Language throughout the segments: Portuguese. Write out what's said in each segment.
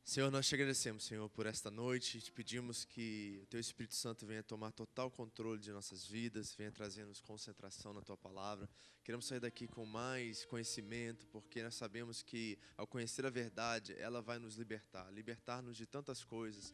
Senhor, nós te agradecemos, Senhor, por esta noite. Te pedimos que o Teu Espírito Santo venha tomar total controle de nossas vidas, venha trazendo-nos concentração na Tua palavra. Queremos sair daqui com mais conhecimento, porque nós sabemos que, ao conhecer a verdade, ela vai nos libertar-nos de tantas coisas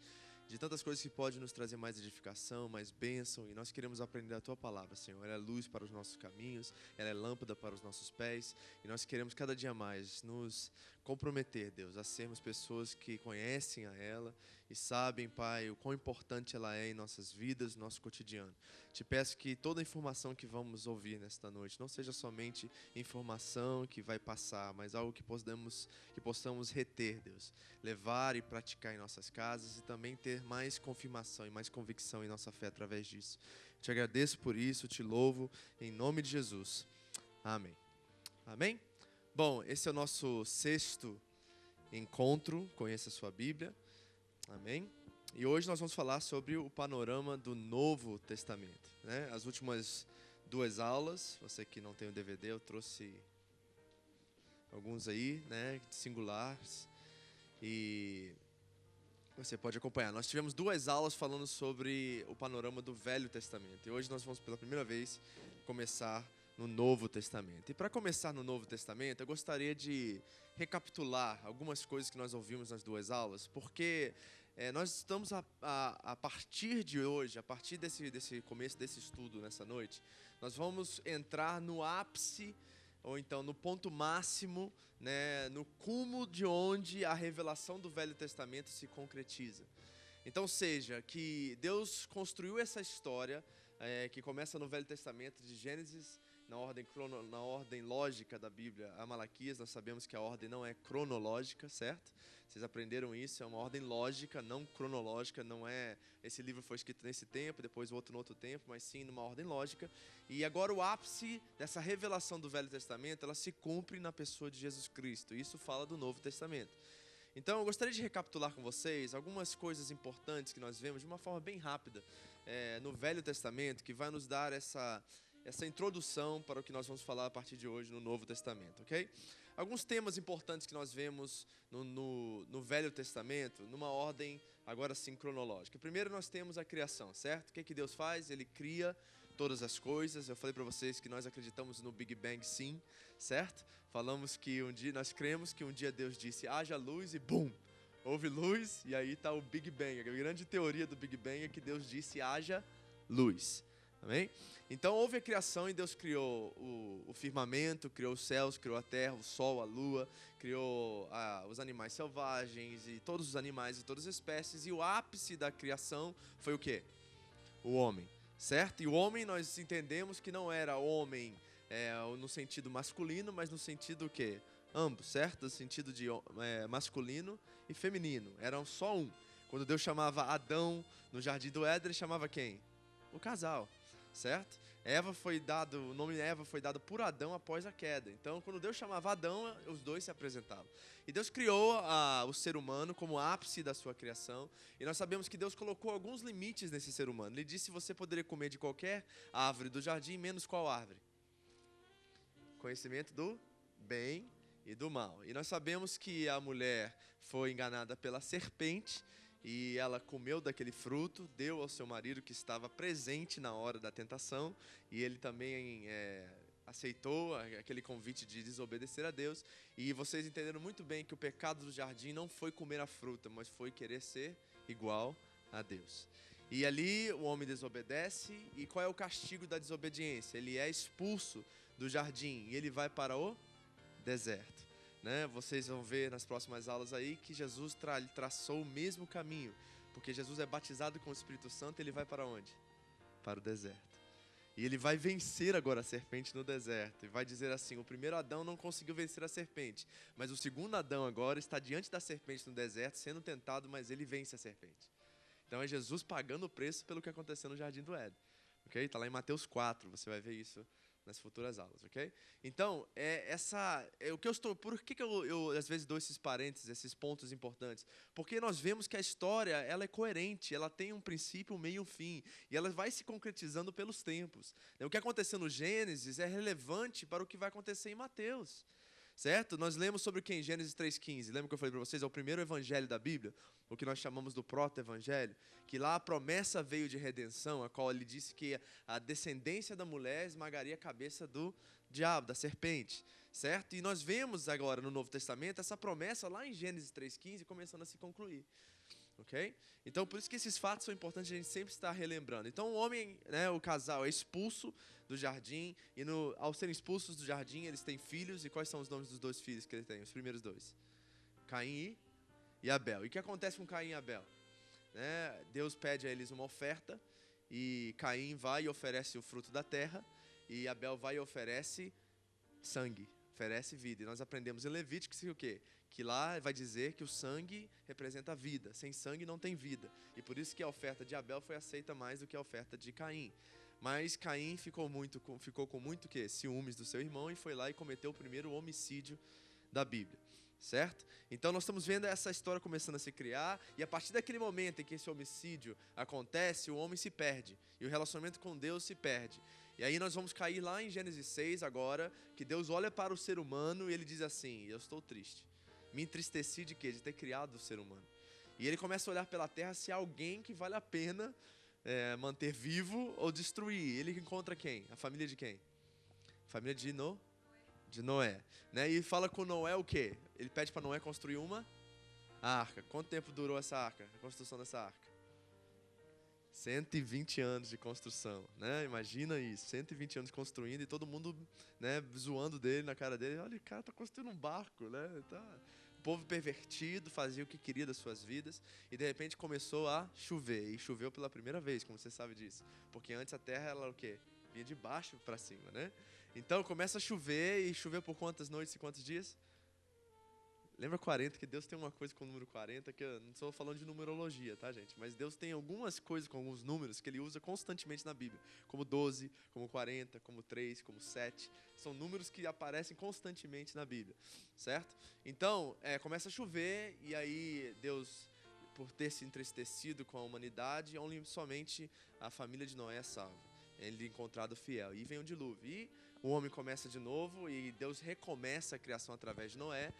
que podem nos trazer mais edificação, mais bênção, e nós queremos aprender a Tua palavra, Senhor. Ela é luz para os nossos caminhos, ela é lâmpada para os nossos pés, e nós queremos cada dia mais nos comprometer, Deus, a sermos pessoas que conhecem a ela e sabem, Pai, o quão importante ela é em nossas vidas, no nosso cotidiano. Te peço que toda a informação que vamos ouvir nesta noite não seja somente informação que vai passar, mas algo que possamos reter, Deus, levar e praticar em nossas casas e também ter mais confirmação e mais convicção em nossa fé através disso. Te agradeço por isso, te louvo, em nome de Jesus. Amém. Amém? Bom, esse é o nosso sexto encontro, conheça a sua Bíblia, amém? E hoje nós vamos falar sobre o panorama do Novo Testamento, né? As últimas duas aulas, você que não tem o DVD, eu trouxe alguns aí, né, singulares, e você pode acompanhar. Nós tivemos duas aulas falando sobre o panorama do Velho Testamento, e hoje nós vamos pela primeira vez começar no Novo Testamento. E para começar no Novo Testamento, eu gostaria de recapitular algumas coisas que nós ouvimos nas duas aulas, porque nós estamos a partir de hoje, a partir desse começo desse estudo nessa noite, nós vamos entrar no ápice, ou então no ponto máximo, né, no cume de onde a revelação do Velho Testamento se concretiza. Então, seja que Deus construiu essa história que começa no Velho Testamento, de Gênesis, na ordem lógica da Bíblia, a Malaquias. Nós sabemos que a ordem não é cronológica, certo? Vocês aprenderam isso, é uma ordem lógica, não cronológica, não é esse livro foi escrito nesse tempo, depois o outro no outro tempo, mas sim numa ordem lógica. E agora o ápice dessa revelação do Velho Testamento, ela se cumpre na pessoa de Jesus Cristo. Isso fala do Novo Testamento. Então, eu gostaria de recapitular com vocês algumas coisas importantes que nós vemos de uma forma bem rápida no Velho Testamento, que vai nos dar essa introdução para o que nós vamos falar a partir de hoje no Novo Testamento, ok? Alguns temas importantes que nós vemos no Velho Testamento, numa ordem agora sim cronológica. Primeiro nós temos a criação, certo? O que Deus faz? Ele cria todas as coisas. Eu falei para vocês que nós acreditamos no Big Bang, sim, certo? Falamos que nós cremos que um dia Deus disse, haja luz, e bum! Houve luz, e aí está o Big Bang. A grande teoria do Big Bang é que Deus disse, haja luz. Amém? Então houve a criação e Deus criou o firmamento, criou os céus, criou a terra, o sol, a lua, criou os animais selvagens e todos os animais e todas as espécies. E o ápice da criação foi o quê? O homem, certo? E o homem nós entendemos que não era homem no sentido masculino, mas no sentido o quê? Ambos, certo? No sentido de masculino e feminino. Eram só um. Quando Deus chamava Adão no jardim do Éden, ele chamava quem? O casal. Certo? O nome Eva foi dado por Adão após a queda. Então, quando Deus chamava Adão, os dois se apresentavam. E Deus criou o ser humano como ápice da sua criação. E nós sabemos que Deus colocou alguns limites nesse ser humano. Ele disse que você poderia comer de qualquer árvore do jardim, menos qual árvore? Conhecimento do bem e do mal. E nós sabemos que a mulher foi enganada pela serpente, e ela comeu daquele fruto, deu ao seu marido que estava presente na hora da tentação, e ele também aceitou aquele convite de desobedecer a Deus. E vocês entenderam muito bem que o pecado do jardim não foi comer a fruta, mas foi querer ser igual a Deus. E ali o homem desobedece, e qual é o castigo da desobediência? Ele é expulso do jardim e ele vai para o deserto. Né? Vocês vão ver nas próximas aulas aí que Jesus traçou o mesmo caminho, porque Jesus é batizado com o Espírito Santo. Ele vai para onde? Para o deserto. E ele vai vencer agora a serpente no deserto, e vai dizer assim, o primeiro Adão não conseguiu vencer a serpente, mas o segundo Adão agora está diante da serpente no deserto, sendo tentado, mas ele vence a serpente. Então é Jesus pagando o preço pelo que aconteceu no Jardim do Éden. Ok? Está lá em Mateus 4, você vai ver isso nas futuras aulas, ok? Então, por que eu às vezes dou esses parênteses, esses pontos importantes? Porque nós vemos que a história, ela é coerente, ela tem um princípio, um meio e um fim, e ela vai se concretizando pelos tempos. O que aconteceu no Gênesis é relevante para o que vai acontecer em Mateus. certo? Nós lemos sobre quem? Gênesis 3,15. Lembra que eu falei para vocês? É o primeiro evangelho da Bíblia, o que nós chamamos do proto-evangelho, que lá a promessa veio de redenção, a qual ele disse que a descendência da mulher esmagaria a cabeça do diabo, da serpente, certo? E nós vemos agora no Novo Testamento essa promessa lá em Gênesis 3,15 começando a se concluir. Ok? Então, por isso que esses fatos são importantes a gente sempre estar relembrando. Então, o homem, né, o casal é expulso do jardim, e ao serem expulsos do jardim, eles têm filhos, e quais são os nomes dos dois filhos que ele tem? Os primeiros dois? Caim e Abel. E o que acontece com Caim e Abel? Né, Deus pede a eles uma oferta, e Caim vai e oferece o fruto da terra, e Abel vai e oferece sangue, oferece vida. E nós aprendemos em Levítico que o quê? Que lá vai dizer que o sangue representa a vida. Sem sangue não tem vida. E por isso que a oferta de Abel foi aceita mais do que a oferta de Caim. Mas Caim ficou com muito quê? Ciúmes do seu irmão e foi lá e cometeu o primeiro homicídio da Bíblia. Certo? Então nós estamos vendo essa história começando a se criar, e a partir daquele momento em que esse homicídio acontece, o homem se perde, e o relacionamento com Deus se perde. E aí nós vamos cair lá em Gênesis 6 agora, que Deus olha para o ser humano e ele diz assim: eu estou triste, me entristeci de quê? De ter criado o ser humano. E ele começa a olhar pela terra se há alguém que vale a pena manter vivo ou destruir. Ele encontra quem? A família de quem? A família de Noé, né? E fala com Noé o quê? Ele pede para Noé construir uma arca. Quanto tempo durou essa arca, a construção dessa arca? 120 anos de construção, né? Imagina isso, 120 anos construindo e todo mundo, né, zoando dele, na cara dele. Olha, o cara tá construindo um barco, né? O povo pervertido, fazia o que queria das suas vidas, e de repente começou a chover, e choveu pela primeira vez, como você sabe disso, porque antes a terra ela o quê? Vinha de baixo para cima, né? Então começa a chover, e choveu por quantas noites e quantos dias? Lembra 40, que Deus tem uma coisa com o número 40, que eu não estou falando de numerologia, tá, gente? Mas Deus tem algumas coisas com alguns números que ele usa constantemente na Bíblia, como 12, como 40, como 3, como 7. São números que aparecem constantemente na Bíblia, certo? Então, começa a chover, e aí Deus, por ter se entristecido com a humanidade, somente a família de Noé é salva. Ele é encontrado fiel. E vem o dilúvio. E o homem começa de novo, e Deus recomeça a criação através de Noé.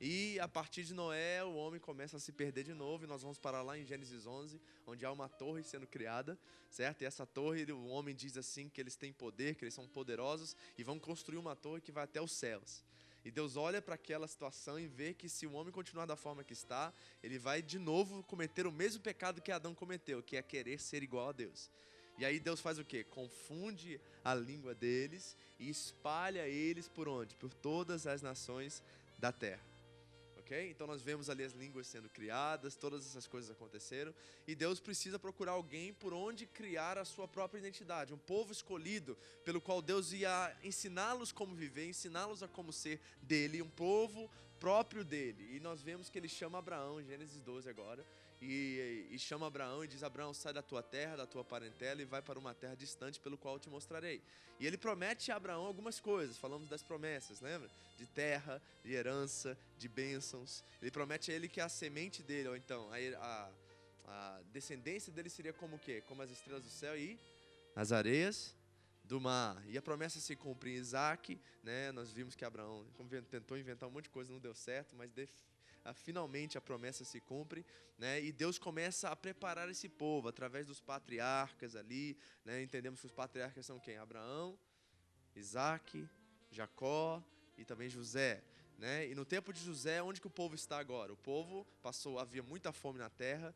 E a partir de Noé, o homem começa a se perder de novo, e nós vamos parar lá em Gênesis 11, onde há uma torre sendo criada, certo? E essa torre, o homem diz assim que eles têm poder, que eles são poderosos, e vão construir uma torre que vai até os céus. E Deus olha para aquela situação e vê que se o homem continuar da forma que está, ele vai de novo cometer o mesmo pecado que Adão cometeu, que é querer ser igual a Deus. E aí Deus faz o quê? Confunde a língua deles e espalha eles por onde? Por todas as nações da terra. Okay? Então nós vemos ali as línguas sendo criadas, todas essas coisas aconteceram, e Deus precisa procurar alguém por onde criar a sua própria identidade, um povo escolhido pelo qual Deus ia ensiná-los como viver, ensiná-los a como ser dele, um povo próprio dele. E nós vemos que ele chama Abraão, Gênesis 12 agora, e chama Abraão e diz: Abraão, sai da tua terra, da tua parentela, e vai para uma terra distante pelo qual eu te mostrarei. E ele promete a Abraão algumas coisas. Falamos das promessas, lembra? De terra, de herança, de bênçãos. Ele promete a ele que a semente dele, ou então a descendência dele seria como o quê? Como as estrelas do céu e as areias do mar. E a promessa se cumpre em Isaac, né? Nós vimos que Abraão tentou inventar um monte de coisa, não deu certo, mas finalmente a promessa se cumpre, né? E Deus começa a preparar esse povo através dos patriarcas ali, né? Entendemos que os patriarcas são quem? Abraão, Isaac, Jacó e também José, né? E no tempo de José, onde que o povo está agora? O povo havia muita fome na terra,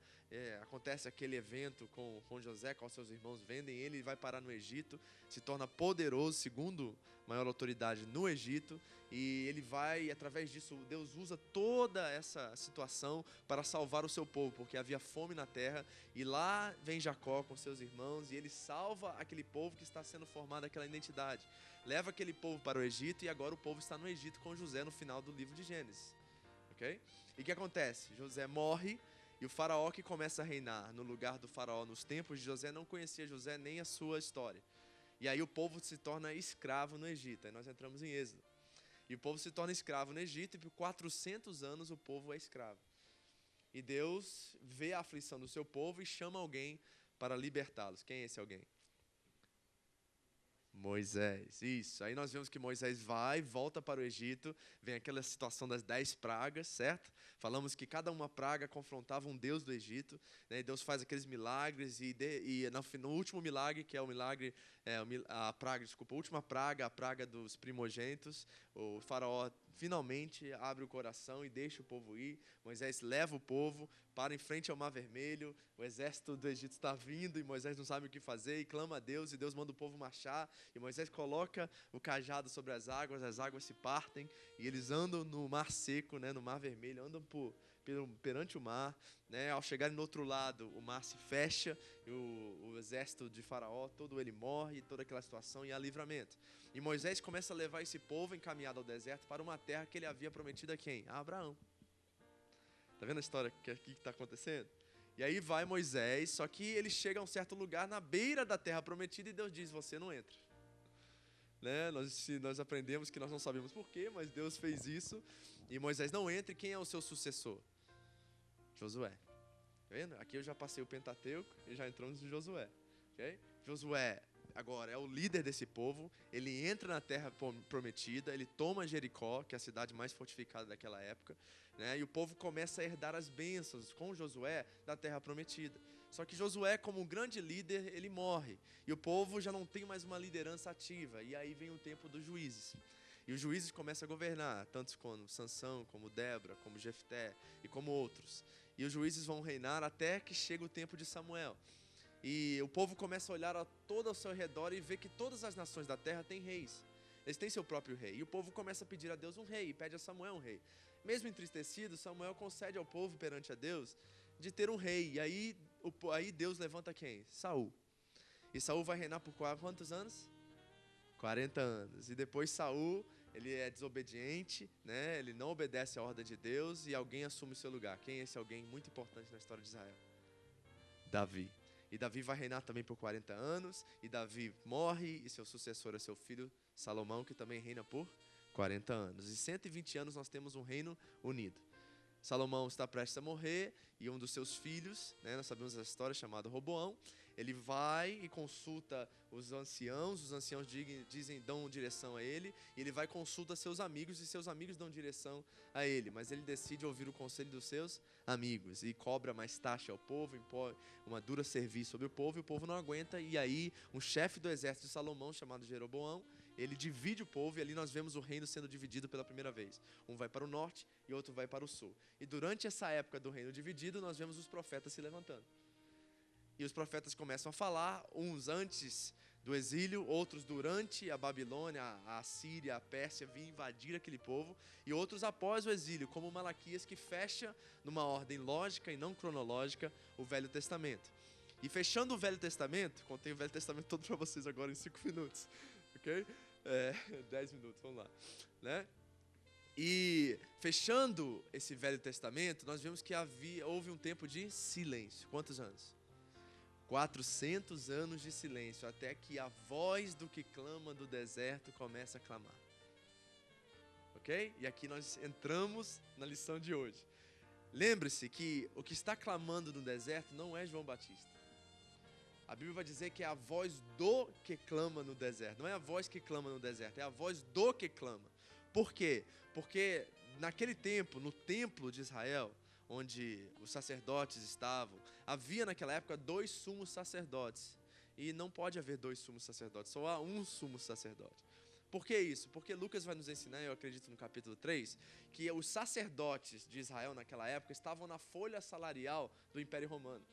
acontece aquele evento com José, com seus irmãos vendem ele vai parar no Egito, se torna poderoso, segundo maior autoridade no Egito, e ele vai, e através disso, Deus usa toda essa situação para salvar o seu povo, porque havia fome na terra, e lá vem Jacó com seus irmãos, e ele salva aquele povo que está sendo formado, aquela identidade. Leva aquele povo para o Egito, e agora o povo está no Egito com José no final do livro de Gênesis. Okay? E o que acontece? José morre, e o faraó que começa a reinar no lugar do faraó nos tempos de José não conhecia José nem a sua história. E aí o povo se torna escravo no Egito. Aí nós entramos em Êxodo. E o povo se torna escravo no Egito, e por 400 anos o povo é escravo. E Deus vê a aflição do seu povo e chama alguém para libertá-los. Quem é esse alguém? Moisés, isso. Aí nós vemos que Moisés volta para o Egito, vem aquela situação das 10 pragas, certo? Falamos que cada uma praga confrontava um deus do Egito, né? E Deus faz aqueles milagres no último milagre, que é o milagre, a praga, desculpa, a última praga, a praga dos primogênitos, o faraó finalmente abre o coração e deixa o povo ir. Moisés leva o povo para em frente ao Mar Vermelho, o exército do Egito está vindo e Moisés não sabe o que fazer e clama a Deus, e Deus manda o povo marchar, e Moisés coloca o cajado sobre as águas se partem, e eles andam no mar seco, né, no Mar Vermelho, andam perante o mar, né, ao chegarem no outro lado, o mar se fecha, e o exército de Faraó, todo ele morre, toda aquela situação, e há livramento. E Moisés começa a levar esse povo encaminhado ao deserto para uma terra que ele havia prometido a quem? A Abraão. Tá vendo a história que aqui está acontecendo? E aí vai Moisés, só que ele chega a um certo lugar na beira da terra prometida e Deus diz, você não entra. Né? Nós aprendemos que nós não sabemos porquê, mas Deus fez isso. E Moisés não entra, e quem é o seu sucessor? Josué. Tá vendo? Aqui eu já passei o Pentateuco e já entramos em Josué. Okay? Josué agora é o líder desse povo, ele entra na terra prometida, ele toma Jericó, que é a cidade mais fortificada daquela época, né? E o povo começa a herdar as bênçãos com Josué da terra prometida. Só que Josué, como um grande líder, ele morre, e o povo já não tem mais uma liderança ativa, e aí vem o tempo dos juízes. E os juízes começam a governar, tantos como Sansão, como Débora, como Jefté e como outros. E os juízes vão reinar até que chega o tempo de Samuel. E o povo começa a olhar a todo ao seu redor e ver que todas as nações da terra têm reis. Eles têm seu próprio rei. E o povo começa a pedir a Deus um rei, e pede a Samuel um rei. Mesmo entristecido, Samuel concede ao povo perante a Deus de ter um rei. E aí Deus levanta quem? Saul. E Saul vai reinar por quantos anos? 40 anos. E depois Saul, ele é desobediente, né? Ele não obedece à ordem de Deus e alguém assume o seu lugar. Quem é esse alguém muito importante na história de Israel? Davi. E Davi vai reinar também por 40 anos, e Davi morre, e seu sucessor é seu filho Salomão, que também reina por 40 anos. E 120 anos nós temos um reino unido. Salomão está prestes a morrer, e um dos seus filhos, né, nós sabemos a história, chamado Roboão, ele vai e consulta os anciãos dão direção a ele, e ele vai e consulta seus amigos, e seus amigos dão direção a ele, mas ele decide ouvir o conselho dos seus amigos, e cobra mais taxa ao povo, impõe uma dura serviço sobre o povo não aguenta, e aí um chefe do exército de Salomão, chamado Jeroboão, ele divide o povo, e ali nós vemos o reino sendo dividido pela primeira vez. Um vai para o norte e outro vai para o sul. E durante essa época do reino dividido, nós vemos os profetas se levantando. E os profetas começam a falar, uns antes do exílio, outros durante a Babilônia, a Assíria, a Pérsia vir invadir aquele povo, e outros após o exílio, como Malaquias, que fecha numa ordem lógica e não cronológica o Velho Testamento. E fechando o Velho Testamento, contei o Velho Testamento todo para vocês agora em 5 minutos, ok? 10 minutos, vamos lá, né? E fechando esse Velho Testamento, nós vemos que houve um tempo de silêncio. Quantos anos? 400 anos de silêncio, até que a voz do que clama do deserto começa a clamar. Ok? E aqui nós entramos na lição de hoje. Lembre-se que o que está clamando no deserto não é João Batista. A Bíblia vai dizer que é a voz do que clama no deserto. Não é a voz que clama no deserto, é a voz do que clama. Por quê? Porque naquele tempo, no templo de Israel, onde os sacerdotes estavam, havia naquela época 2 sumos sacerdotes. E não pode haver 2 sumos sacerdotes, só há um sumo sacerdote. Por que isso? Porque Lucas vai nos ensinar, eu acredito no capítulo 3, que os sacerdotes de Israel naquela época estavam na folha salarial do Império Romano.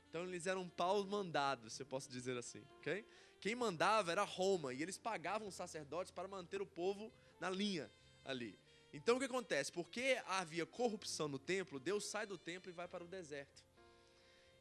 Então eles eram paus mandados, se eu posso dizer assim, ok? Quem mandava era Roma, e eles pagavam os sacerdotes para manter o povo na linha ali. Então o que acontece? Porque havia corrupção no templo, Deus sai do templo e vai para o deserto.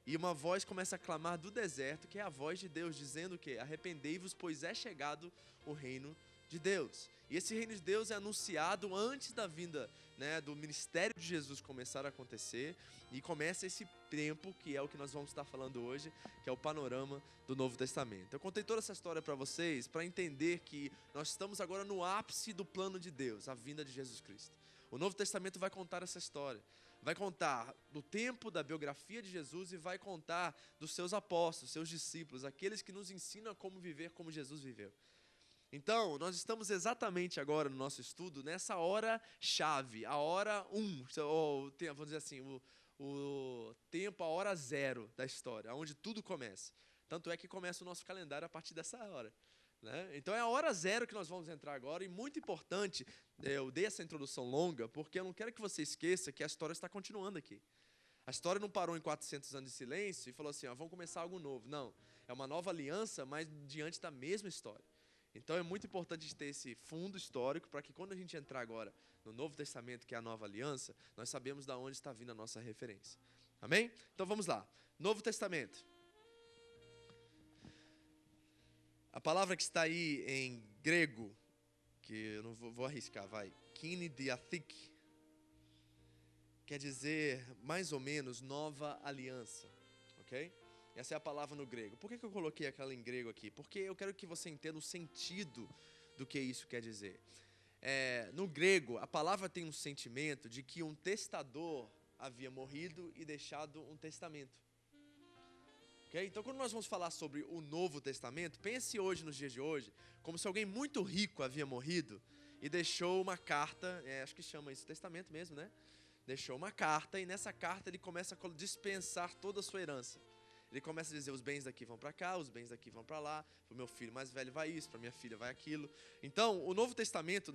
E uma voz começa a clamar do deserto, que é a voz de Deus, dizendo que arrependei-vos, pois é chegado o reino de Deus. E esse reino de Deus é anunciado antes da vinda, né, do ministério de Jesus começar a acontecer, e começa esse tempo, que é o que nós vamos estar falando hoje, que é o panorama do Novo Testamento. Eu contei toda essa história para vocês, para entender que nós estamos agora no ápice do plano de Deus, a vinda de Jesus Cristo. O Novo Testamento vai contar essa história. Vai contar do tempo da biografia de Jesus e vai contar dos seus apóstolos, seus discípulos, aqueles que nos ensinam como viver como Jesus viveu. Então, nós estamos exatamente agora no nosso estudo nessa hora-chave, a hora 1, ou vamos dizer assim, o tempo, a hora 0 da história, onde tudo começa. Tanto é que começa o nosso calendário a partir dessa hora. Né? Então é a hora 0 que nós vamos entrar agora, e muito importante, eu dei essa introdução longa, porque eu não quero que você esqueça que a história está continuando aqui. A história não parou em 400 anos de silêncio e falou assim, vamos começar algo novo. Não, é uma nova aliança, mas diante da mesma história. Então é muito importante ter esse fundo histórico para que quando a gente entrar agora no Novo Testamento, que é a nova aliança, nós sabemos de onde está vindo a nossa referência. Amém? Então vamos lá. Novo Testamento. A palavra que está aí em grego, que eu não vou arriscar, vai. Kinediathik, quer dizer mais ou menos nova aliança. Ok? Essa é a palavra no grego. Por que eu coloquei aquela em grego aqui? Porque eu quero que você entenda o sentido do que isso quer dizer. No grego, a palavra tem um sentimento de que um testador havia morrido e deixado um testamento. Okay? Então, quando nós vamos falar sobre o Novo Testamento, pense hoje, nos dias de hoje, como se alguém muito rico havia morrido e deixou uma carta, acho que chama isso testamento mesmo, né? Deixou uma carta, e nessa carta ele começa a dispensar toda a sua herança. Ele começa a dizer, os bens daqui vão para cá, os bens daqui vão para lá, para o meu filho mais velho vai isso, para minha filha vai aquilo. Então, o Novo Testamento,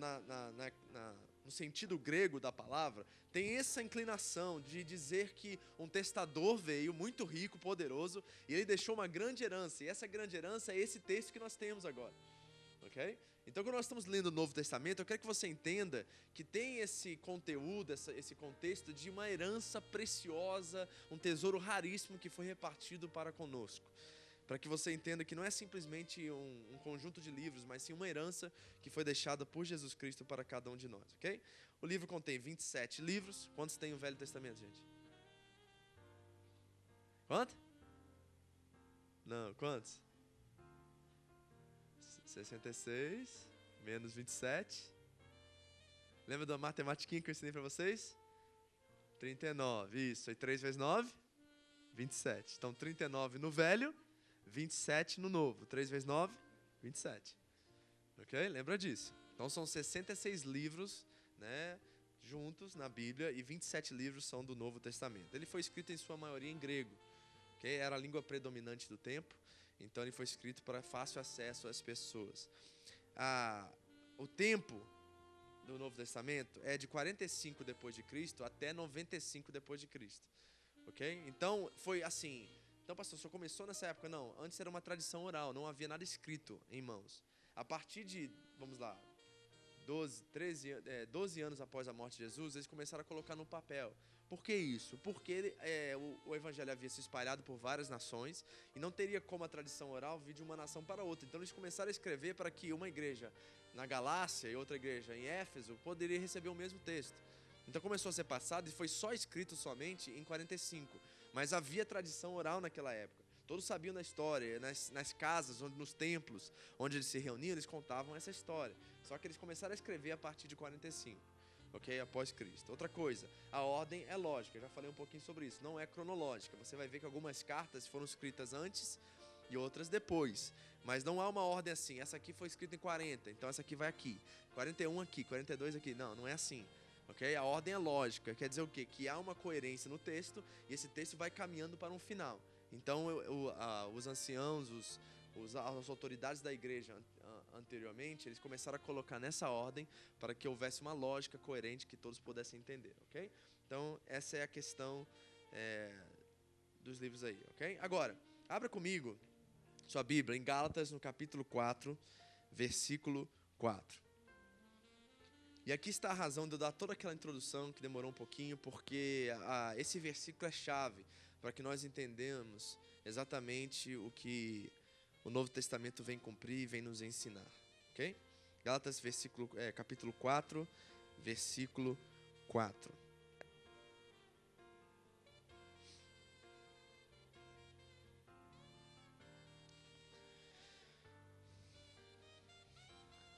no sentido grego da palavra, tem essa inclinação de dizer que um testador veio, muito rico, poderoso, e ele deixou uma grande herança, e essa grande herança é esse texto que nós temos agora. Ok? Então, quando nós estamos lendo o Novo Testamento, eu quero que você entenda que tem esse conteúdo, esse contexto de uma herança preciosa, um tesouro raríssimo que foi repartido para conosco. Para que você entenda que não é simplesmente um conjunto de livros, mas sim uma herança que foi deixada por Jesus Cristo para cada um de nós. Ok? O livro contém 27 livros. Quantos tem o Velho Testamento, gente? Quanto? Não, quantos? 66 menos 27. Lembra da matemática que eu ensinei para vocês? 39, isso. E 3 vezes 9? 27. Então 39 no velho, 27 no novo. 3 vezes 9? 27. Ok? Lembra disso. Então são 66 livros, né, juntos na Bíblia, e 27 livros são do Novo Testamento. Ele foi escrito em sua maioria em grego. Okay? Era a língua predominante do tempo. Então ele foi escrito para fácil acesso às pessoas. O tempo do Novo Testamento é de 45 depois de Cristo até 95 depois de Cristo. Ok? Então foi assim. Então, pastor, só começou nessa época? Não, antes era uma tradição oral, não havia nada escrito em mãos. A partir de, vamos lá, 12 anos após a morte de Jesus, eles começaram a colocar no papel. Por que isso? Porque o evangelho havia se espalhado por várias nações e não teria como a tradição oral vir de uma nação para outra. Então eles começaram a escrever para que uma igreja na Galácia e outra igreja em Éfeso poderia receber o mesmo texto. Então começou a ser passado e foi só escrito somente em 45. Mas havia tradição oral naquela época. Todos sabiam da história, nas casas, nos templos, onde eles se reuniam, eles contavam essa história. Só que eles começaram a escrever a partir de 45, ok? Após Cristo. Outra coisa, a ordem é lógica, eu já falei um pouquinho sobre isso, não é cronológica. Você vai ver que algumas cartas foram escritas antes e outras depois. Mas não há uma ordem assim, essa aqui foi escrita em 40, então essa aqui vai aqui. 41 aqui, 42 aqui. Não, não é assim. Okay? A ordem é lógica, quer dizer o quê? Que há uma coerência no texto e esse texto vai caminhando para um final. Então, os anciãos, as autoridades da igreja anteriormente, eles começaram a colocar nessa ordem para que houvesse uma lógica coerente que todos pudessem entender, ok? Então, essa é a questão dos livros aí, ok? Agora, abra comigo sua Bíblia em Gálatas, no capítulo 4, versículo 4. E aqui está a razão de eu dar toda aquela introdução que demorou um pouquinho, porque esse versículo é chave para que nós entendamos exatamente o que o Novo Testamento vem cumprir e vem nos ensinar. Ok? Gálatas, capítulo 4, versículo 4.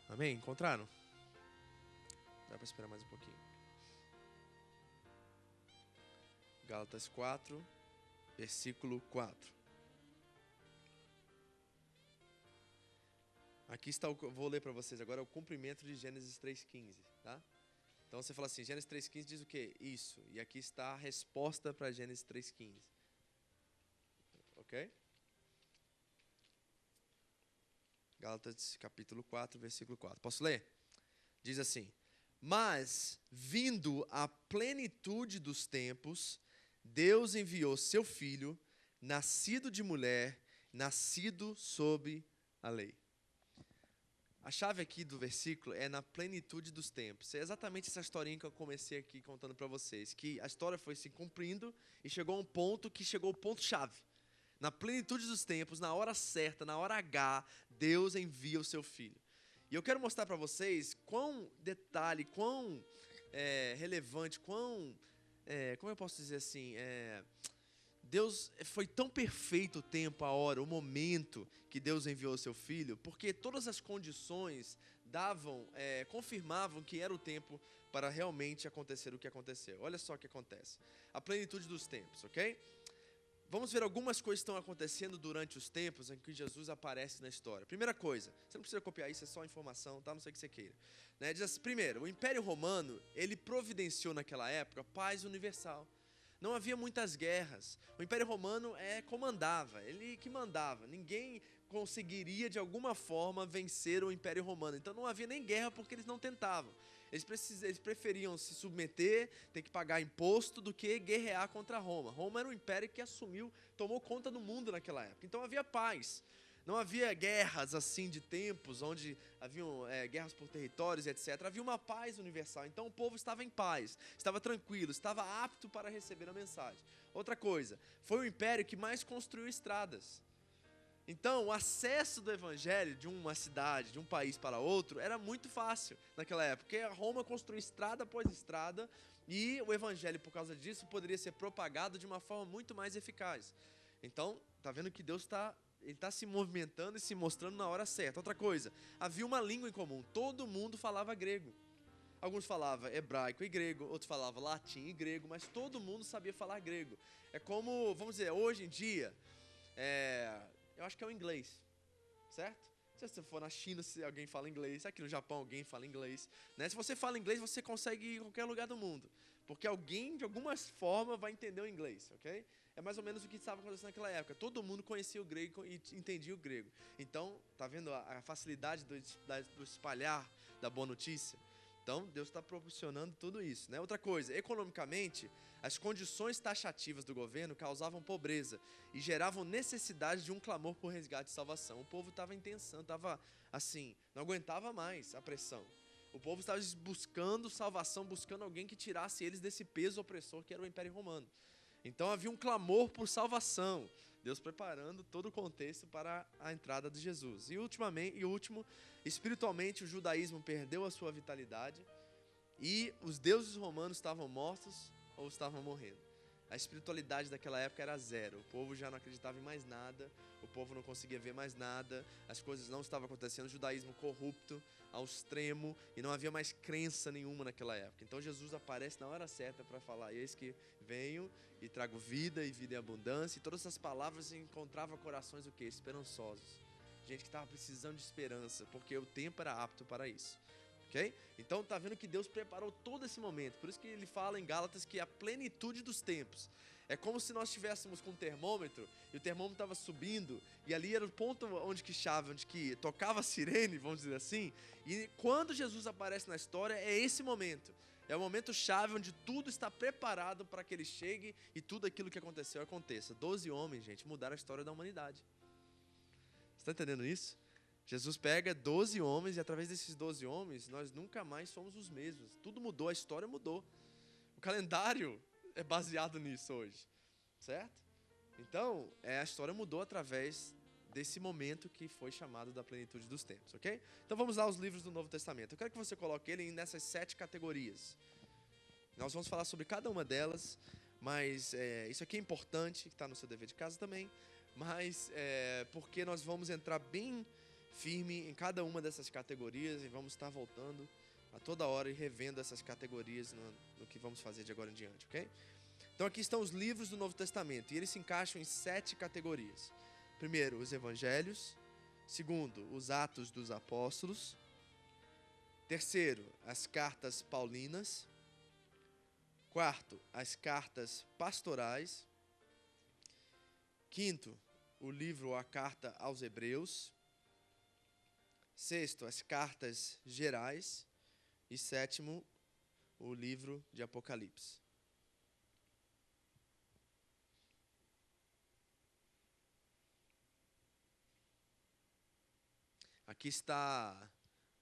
Amém? Encontraram? Dá para esperar mais um pouquinho. Gálatas 4, versículo 4. Aqui está, vou ler para vocês agora o cumprimento de Gênesis 3,15, tá? Então você fala assim, Gênesis 3,15 diz o quê? Isso. E aqui está a resposta para Gênesis 3,15. Ok? Gálatas capítulo 4, versículo 4. Posso ler? Diz assim: mas, vindo a plenitude dos tempos, Deus enviou seu Filho, nascido de mulher, nascido sob a lei. A chave aqui do versículo é na plenitude dos tempos. É exatamente essa historinha que eu comecei aqui contando para vocês, que a história foi se cumprindo e chegou a um ponto que chegou ao ponto-chave. Na plenitude dos tempos, na hora certa, na hora H, Deus envia o seu Filho. E eu quero mostrar para vocês quão detalhe, quão relevante, quão, como eu posso dizer assim, Deus foi tão perfeito o tempo, a hora, o momento que Deus enviou o seu Filho, porque todas as condições confirmavam que era o tempo para realmente acontecer o que aconteceu. Olha só o que acontece. A plenitude dos tempos, ok? Vamos ver algumas coisas que estão acontecendo durante os tempos em que Jesus aparece na história. Primeira coisa, você não precisa copiar isso, é só informação, tá? Não sei o que você queira. Né? Diz assim, primeiro, o Império Romano, ele providenciou naquela época paz universal. Não havia muitas guerras. O Império Romano comandava, ele que mandava. Ninguém conseguiria de alguma forma vencer o Império Romano. Então não havia nem guerra porque eles não tentavam. Eles preferiam se submeter, ter que pagar imposto, do que guerrear contra Roma. Roma era um império que tomou conta do mundo naquela época. Então havia paz. Não havia guerras assim de tempos, onde haviam guerras por territórios, etc. Havia uma paz universal. Então o povo estava em paz, estava tranquilo, estava apto para receber a mensagem. Outra coisa, foi o império que mais construiu estradas. Então, o acesso do evangelho de uma cidade, de um país para outro, era muito fácil naquela época, porque Roma construiu estrada após estrada e o evangelho, por causa disso, poderia ser propagado de uma forma muito mais eficaz. Então, está vendo que Deus está se movimentando e se mostrando na hora certa. Outra coisa, havia uma língua em comum, todo mundo falava grego. Alguns falavam hebraico e grego, outros falavam latim e grego, mas todo mundo sabia falar grego. É como, vamos dizer, hoje em dia, eu acho que é o inglês, certo? Se você for na China, se alguém fala inglês, aqui no Japão alguém fala inglês, né? Se você fala inglês, você consegue ir em qualquer lugar do mundo, porque alguém de alguma forma vai entender o inglês, ok? É mais ou menos o que estava acontecendo naquela época. Todo mundo conhecia o grego e entendia o grego. Então, tá vendo a facilidade do espalhar da boa notícia? Então, Deus está proporcionando tudo isso, né? Outra coisa, economicamente, as condições taxativas do governo causavam pobreza e geravam necessidade de um clamor por resgate e salvação. O povo estava em tensão, estava assim, não aguentava mais a pressão. O povo estava buscando salvação, buscando alguém que tirasse eles desse peso opressor que era o Império Romano. Então havia um clamor por salvação, Deus preparando todo o contexto para a entrada de Jesus. E último, espiritualmente o judaísmo perdeu a sua vitalidade e os deuses romanos estavam mortos ou estavam morrendo. A espiritualidade daquela época era zero, o povo já não acreditava em mais nada, o povo não conseguia ver mais nada, as coisas não estavam acontecendo, o judaísmo corrupto ao extremo e não havia mais crença nenhuma naquela época. Então Jesus aparece na hora certa para falar: eis que venho e trago vida e vida em abundância. E todas essas palavras encontravam corações o quê? Esperançosos. Gente que estava precisando de esperança, porque o tempo era apto para isso. Okay? Então tá vendo que Deus preparou todo esse momento. Por isso que ele fala em Gálatas que é a plenitude dos tempos. É como se nós estivéssemos com um termômetro e o termômetro estava subindo e ali era o ponto onde que tocava a sirene, vamos dizer assim. E quando Jesus aparece na história, é esse momento. É o momento chave onde tudo está preparado para que ele chegue e tudo aquilo que aconteceu aconteça. 12 homens, gente, mudaram a história da humanidade. Você está entendendo isso? Jesus pega 12 homens e através desses 12 homens nós nunca mais somos os mesmos. Tudo mudou, a história mudou. O calendário é baseado nisso hoje, certo? Então, a história mudou através desse momento que foi chamado da plenitude dos tempos, ok? Então vamos lá aos livros do Novo Testamento. Eu quero que você coloque ele nessas 7 categorias. Nós vamos falar sobre cada uma delas, mas isso aqui é importante, que está no seu dever de casa também, mas porque nós vamos entrar bem firme em cada uma dessas categorias e vamos estar voltando a toda hora e revendo essas categorias no que vamos fazer de agora em diante, ok? Então aqui estão os livros do Novo Testamento e eles se encaixam em 7 categorias. Primeiro, os evangelhos. Segundo, os Atos dos Apóstolos. Terceiro, as cartas paulinas. Quarto, as cartas pastorais. Quinto, o livro ou a carta aos Hebreus. Sexto, as cartas gerais. E sétimo, o livro de Apocalipse. Aqui está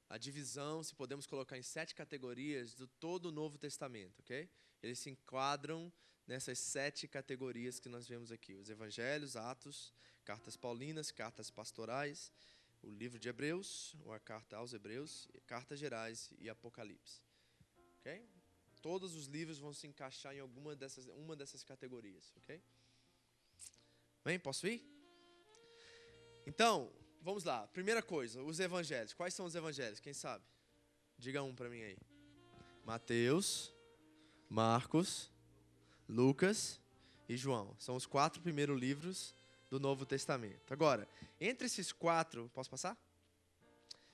a divisão, se podemos colocar em 7 categorias, do todo o Novo Testamento, ok? Eles se enquadram nessas 7 categorias que nós vemos aqui. Os Evangelhos, Atos, cartas paulinas, cartas pastorais, o livro de Hebreus, ou a carta aos Hebreus, cartas gerais e Apocalipse. Ok? Todos os livros vão se encaixar em uma dessas categorias, ok? Bem, posso ir? Então, vamos lá. Primeira coisa, os evangelhos. Quais são os evangelhos? Quem sabe? Diga um para mim aí. Mateus, Marcos, Lucas e João. São os 4 primeiros livros do Novo Testamento. Agora, entre esses 4... Posso passar?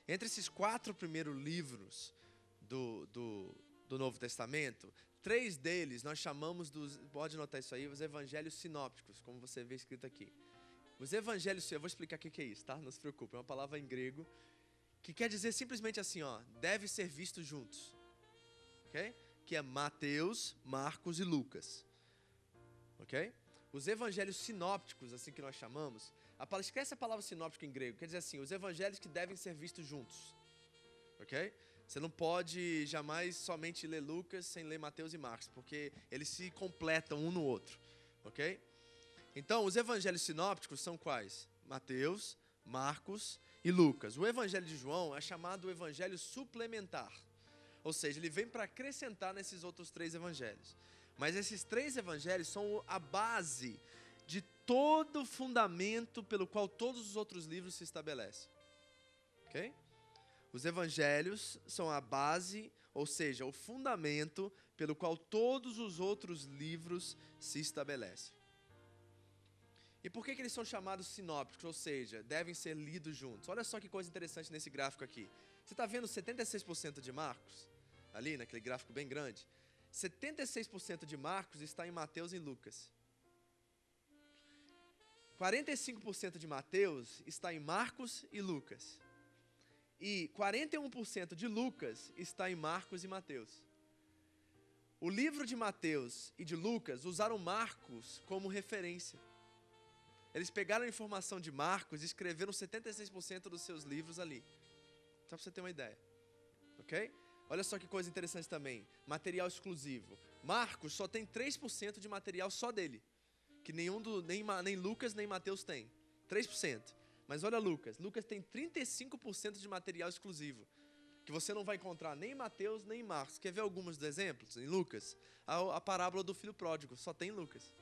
Entre esses 4 primeiros livros do Novo Testamento, 3 deles nós chamamos dos... Pode notar isso aí, os evangelhos sinópticos, como você vê escrito aqui. Os evangelhos, eu vou explicar o que é isso, tá? Não se preocupe, é uma palavra em grego que quer dizer simplesmente assim, ó, deve ser visto juntos, ok? Que é Mateus, Marcos e Lucas, ok? Os evangelhos sinópticos, assim que nós chamamos, esquece a palavra sinóptico em grego, quer dizer assim, os evangelhos que devem ser vistos juntos, ok? Você não pode jamais somente ler Lucas sem ler Mateus e Marcos, porque eles se completam um no outro, ok? Então, os evangelhos sinópticos são quais? Mateus, Marcos e Lucas. O evangelho de João é chamado o evangelho suplementar. Ou seja, ele vem para acrescentar nesses outros 3 evangelhos. Mas esses 3 evangelhos são a base de todo o fundamento pelo qual todos os outros livros se estabelecem. Ok? Os evangelhos são a base, ou seja, o fundamento pelo qual todos os outros livros se estabelecem. E por que eles são chamados sinópticos, ou seja, devem ser lidos juntos? Olha só que coisa interessante nesse gráfico aqui. Você está vendo 76% de Marcos? Ali, naquele gráfico bem grande. 76% de Marcos está em Mateus e Lucas. 45% de Mateus está em Marcos e Lucas. E 41% de Lucas está em Marcos e Mateus. O livro de Mateus e de Lucas usaram Marcos como referência. Eles pegaram a informação de Marcos e escreveram 76% dos seus livros ali. Só para você ter uma ideia. Ok? Olha só que coisa interessante também. Material exclusivo. Marcos só tem 3% de material só dele. Que nem Lucas nem Mateus tem. 3%. Mas olha Lucas. Lucas tem 35% de material exclusivo. Que você não vai encontrar nem em Mateus nem em Marcos. Quer ver alguns dos exemplos? Em Lucas. A parábola do filho pródigo. Só tem em Lucas.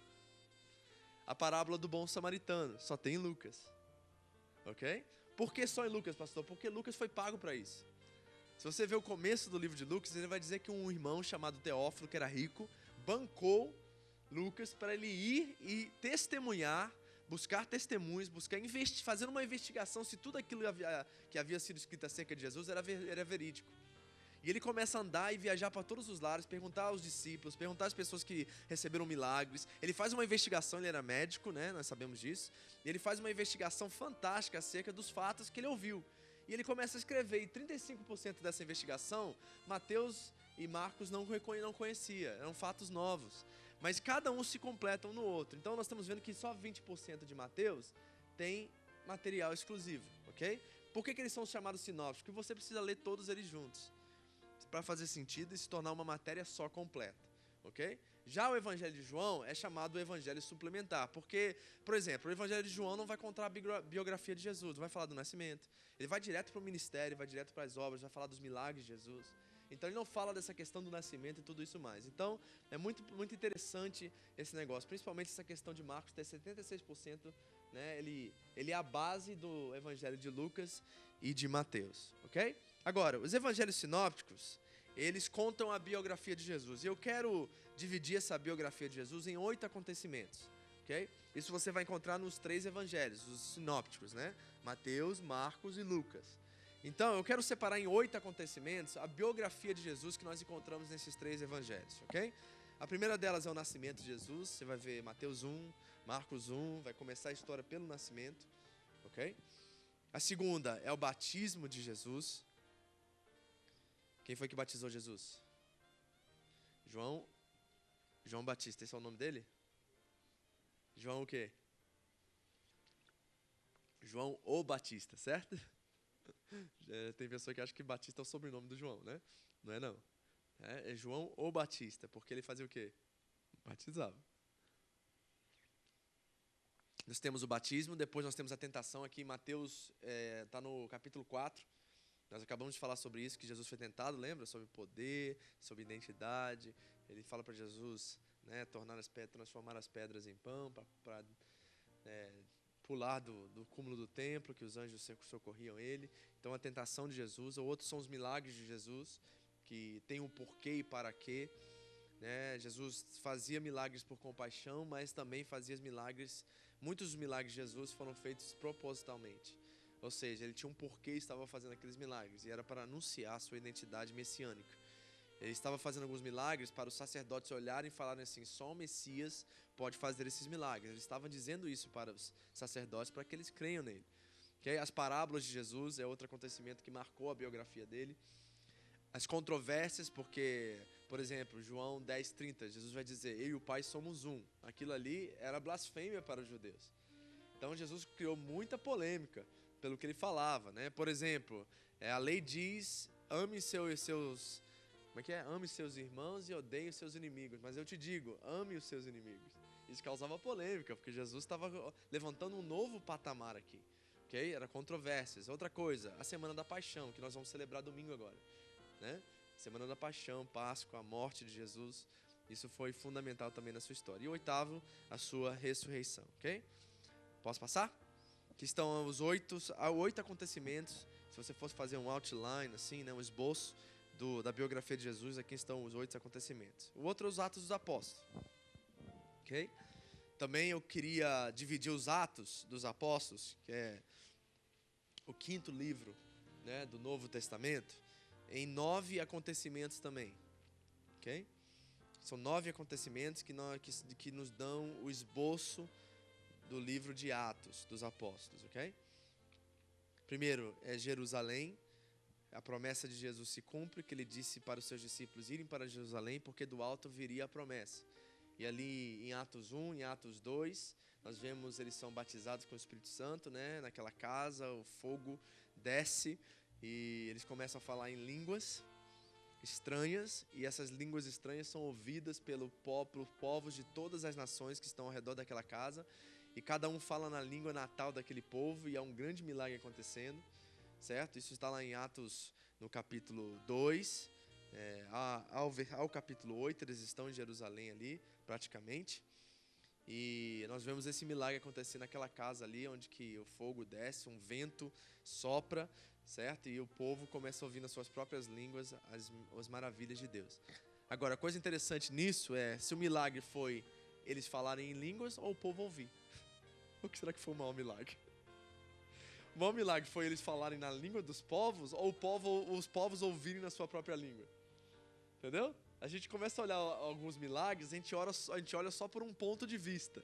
A parábola do bom samaritano, só tem em Lucas. Ok? Por que só em Lucas, pastor? Porque Lucas foi pago para isso. Se você ver o começo do livro de Lucas, ele vai dizer que um irmão chamado Teófilo, que era rico, bancou Lucas para ele ir e testemunhar, buscar testemunhos, fazendo uma investigação se tudo aquilo que havia sido escrito acerca de Jesus era verídico. E ele começa a andar e viajar para todos os lares, perguntar aos discípulos, perguntar às pessoas que receberam milagres. Ele faz uma investigação, ele era médico, né? Nós sabemos disso. E ele faz uma investigação fantástica acerca dos fatos que ele ouviu. E ele começa a escrever, e 35% dessa investigação, Mateus e Marcos não conhecia, eram fatos novos. Mas cada um se completa um no outro. Então nós estamos vendo que só 20% de Mateus tem material exclusivo, ok? Por que eles são chamados sinópticos? Porque você precisa ler todos eles juntos, para fazer sentido e se tornar uma matéria só completa, ok? Já o Evangelho de João é chamado o Evangelho suplementar, porque, por exemplo, o Evangelho de João não vai contar a biografia de Jesus, não vai falar do nascimento, ele vai direto para o ministério, vai direto para as obras, vai falar dos milagres de Jesus. Então ele não fala dessa questão do nascimento e tudo isso mais. Então é muito, muito interessante esse negócio, principalmente essa questão de Marcos ter 76%, né? Ele é a base do Evangelho de Lucas e de Mateus, ok? Agora, os evangelhos sinópticos, eles contam a biografia de Jesus. E eu quero dividir essa biografia de Jesus em 8 acontecimentos, ok? Isso você vai encontrar nos 3 evangelhos, os sinópticos, né? Mateus, Marcos e Lucas. Então, eu quero separar em 8 acontecimentos a biografia de Jesus que nós encontramos nesses 3 evangelhos, ok? A primeira delas é o nascimento de Jesus. Você vai ver Mateus 1, Marcos 1, vai começar a história pelo nascimento, ok? A segunda é o batismo de Jesus. Quem foi que batizou Jesus? João Batista, esse é o nome dele? João o quê? João o Batista, certo? Tem pessoa que acha que Batista é o sobrenome do João, né? Não é não. É João o Batista, porque ele fazia o quê? Batizava. Nós temos o batismo, depois nós temos a tentação aqui. Mateus está no capítulo 4. Nós acabamos de falar sobre isso, que Jesus foi tentado, lembra? Sobre poder, sobre identidade. Ele fala para Jesus, né, transformar as pedras em pão, para pular do cúmulo do templo, que os anjos socorriam ele. Então, a tentação de Jesus. Outros são os milagres de Jesus, que tem um porquê e para quê. Né? Jesus fazia milagres por compaixão, mas também fazia milagres. Muitos dos milagres de Jesus foram feitos propositalmente. Ou seja, ele tinha um porquê e estava fazendo aqueles milagres, e era para anunciar a sua identidade messiânica. Ele estava fazendo alguns milagres para os sacerdotes olharem e falarem assim: só o Messias pode fazer esses milagres. Ele estava dizendo isso para os sacerdotes, para que eles creiam nele. Okay? As parábolas de Jesus é outro acontecimento que marcou a biografia dele. As controvérsias, porque, por exemplo, João 10:30, Jesus vai dizer: eu e o Pai somos um. Aquilo ali era blasfêmia para os judeus. Então Jesus criou muita polêmica pelo que ele falava, né? Por exemplo, a lei diz: ame seus ame seus irmãos e odeie os seus inimigos. Mas eu te digo, ame os seus inimigos. Isso causava polêmica, porque Jesus estava levantando um novo patamar aqui, ok? Era controvérsias. Outra coisa, a Semana da Paixão, que nós vamos celebrar domingo agora, né? Semana da Paixão, Páscoa, a morte de Jesus. Isso foi fundamental também na sua história. E o oitavo, a sua ressurreição, ok? Posso passar? Aqui estão os 8 acontecimentos. Se você fosse fazer um outline, assim, né, um esboço da biografia de Jesus, aqui estão os 8 acontecimentos. O outro é os Atos dos Apóstolos. Ok? Também eu queria dividir os Atos dos Apóstolos, que é o 5º livro, né, do Novo Testamento, em 9 acontecimentos também. Ok? São 9 acontecimentos que nos dão o esboço do livro de Atos dos Apóstolos, ok? Primeiro é Jerusalém. A promessa de Jesus se cumpre, que ele disse para os seus discípulos irem para Jerusalém, porque do alto viria a promessa. E ali em Atos 1, em Atos 2, nós vemos eles são batizados com o Espírito Santo, né? Naquela casa, o fogo desce e eles começam a falar em línguas estranhas, e essas línguas estranhas são ouvidas pelos povos de todas as nações que estão ao redor daquela casa, e cada um fala na língua natal daquele povo, e há um grande milagre acontecendo, certo? Isso está lá em Atos, no capítulo 2, ao capítulo 8, eles estão em Jerusalém ali, praticamente, e nós vemos esse milagre acontecer naquela casa ali, onde que o fogo desce, um vento sopra, certo? E o povo começa a ouvir nas suas próprias línguas as maravilhas de Deus. Agora, a coisa interessante nisso é se o milagre foi eles falarem em línguas ou o povo ouvir. O que será que foi o maior milagre? O maior milagre foi eles falarem na língua dos povos ou os povos ouvirem na sua própria língua? Entendeu? A gente começa a olhar alguns milagres, a gente olha só por um ponto de vista.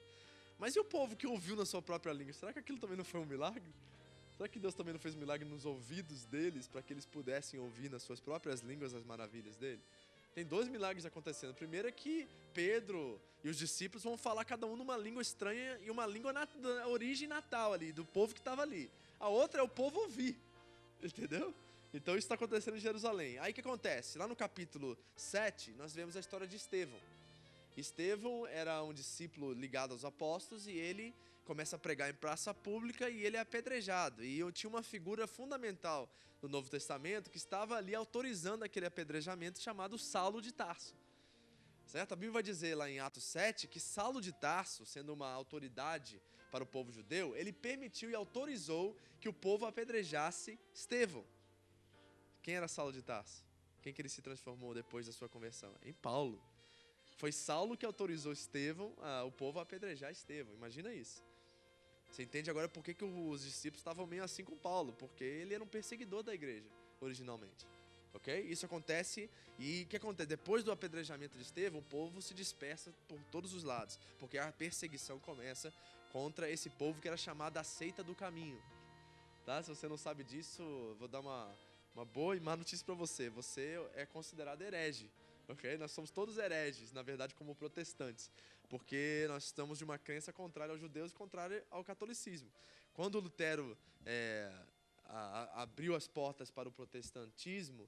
Mas e o povo que ouviu na sua própria língua? Será que aquilo também não foi um milagre? Será que Deus também não fez um milagre nos ouvidos deles para que eles pudessem ouvir nas suas próprias línguas as maravilhas dele? Tem 2 milagres acontecendo. O primeiro é que Pedro e os discípulos vão falar cada um numa língua estranha e uma língua da origem natal ali, do povo que estava ali. A outra é o povo ouvir, entendeu? Então isso está acontecendo em Jerusalém. Aí o que acontece? Lá no capítulo 7, nós vemos a história de Estevão. Estevão era um discípulo ligado aos apóstolos e ele começa a pregar em praça pública e ele é apedrejado. E eu tinha uma figura fundamental no Novo Testamento que estava ali autorizando aquele apedrejamento, chamado Saulo de Tarso. Certo? A Bíblia vai dizer lá em Atos 7 que Saulo de Tarso, sendo uma autoridade para o povo judeu, ele permitiu e autorizou que o povo apedrejasse Estevão. Quem era Saulo de Tarso? Quem que ele se transformou depois da sua conversão? Em Paulo. Foi Saulo que autorizou o povo a apedrejar Estevão. Imagina isso. Você entende agora por que os discípulos estavam meio assim com Paulo? Porque ele era um perseguidor da igreja, originalmente. Ok? Isso acontece, e o que acontece? Depois do apedrejamento de Estevão, o povo se dispersa por todos os lados, porque a perseguição começa contra esse povo que era chamado a seita do caminho. Tá? Se você não sabe disso, vou dar uma boa e má notícia para você. Você é considerado herege. Ok? Nós somos todos hereges, na verdade, como protestantes, porque nós estamos de uma crença contrária aos judeus e contrária ao catolicismo. Quando Lutero abriu as portas para o protestantismo,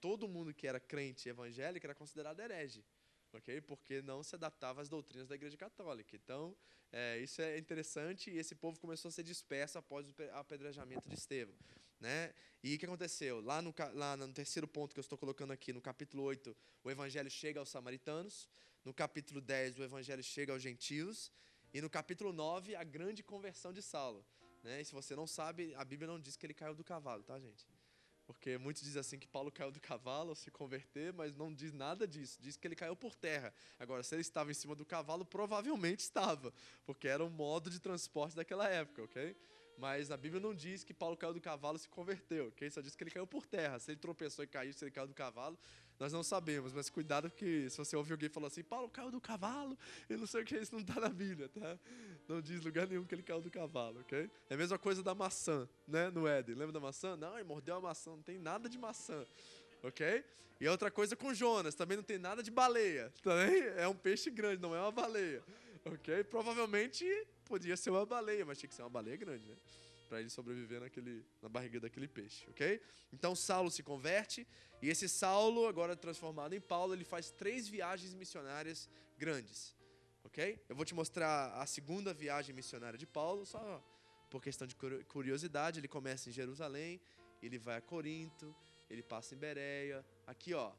todo mundo que era crente evangélico era considerado herege, ok? Porque não se adaptava às doutrinas da Igreja Católica. Então, isso é interessante, e esse povo começou a ser disperso após o apedrejamento de Estevão, né? E o que aconteceu? Lá no terceiro ponto que eu estou colocando aqui, no capítulo 8, o evangelho chega aos samaritanos. No capítulo 10, o evangelho chega aos gentios. E no capítulo 9, a grande conversão de Saulo, né? E se você não sabe, a Bíblia não diz que ele caiu do cavalo, tá, gente? Porque muitos dizem assim que Paulo caiu do cavalo ao se converter, mas não diz nada disso. Diz que ele caiu por terra. Agora, se ele estava em cima do cavalo, provavelmente estava, porque era um modo de transporte daquela época, ok? Mas a Bíblia não diz que Paulo caiu do cavalo e se converteu, ok? Só diz que ele caiu por terra. Se ele tropeçou e caiu, se ele caiu do cavalo, nós não sabemos. Mas cuidado, porque se você ouvir alguém falar assim, Paulo caiu do cavalo, e não sei o que, isso não está na Bíblia, tá? Não diz lugar nenhum que ele caiu do cavalo, ok? É a mesma coisa da maçã, né, no Éden. Lembra da maçã? Não, ele mordeu a maçã, não tem nada de maçã, ok? E outra coisa com Jonas, também não tem nada de baleia. Também é um peixe grande, não é uma baleia, ok? Provavelmente podia ser uma baleia, mas tinha que ser uma baleia grande, né? Para ele sobreviver na barriga daquele peixe, ok? Então Saulo se converte, e esse Saulo, agora transformado em Paulo, ele faz 3 viagens missionárias grandes, ok? Eu vou te mostrar a segunda viagem missionária de Paulo, só por questão de curiosidade. Ele começa em Jerusalém, ele vai a Corinto, ele passa em Bereia, aqui ó,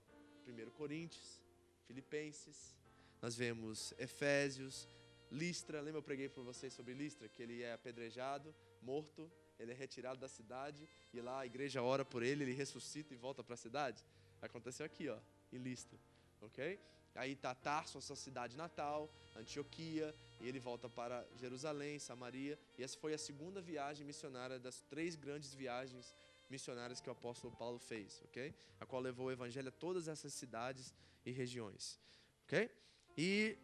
1 Coríntios, Filipenses, nós vemos Efésios, Listra. Lembra eu preguei para vocês sobre Listra, que ele é apedrejado, morto, ele é retirado da cidade, e lá a igreja ora por ele, ele ressuscita e volta para a cidade? Aconteceu aqui ó, em Listra, ok? Aí está Tarso, a sua cidade natal, Antioquia, e ele volta para Jerusalém, Samaria, e essa foi a segunda viagem missionária das 3 grandes viagens missionárias que o apóstolo Paulo fez, ok? A qual levou o evangelho a todas essas cidades e regiões, ok? E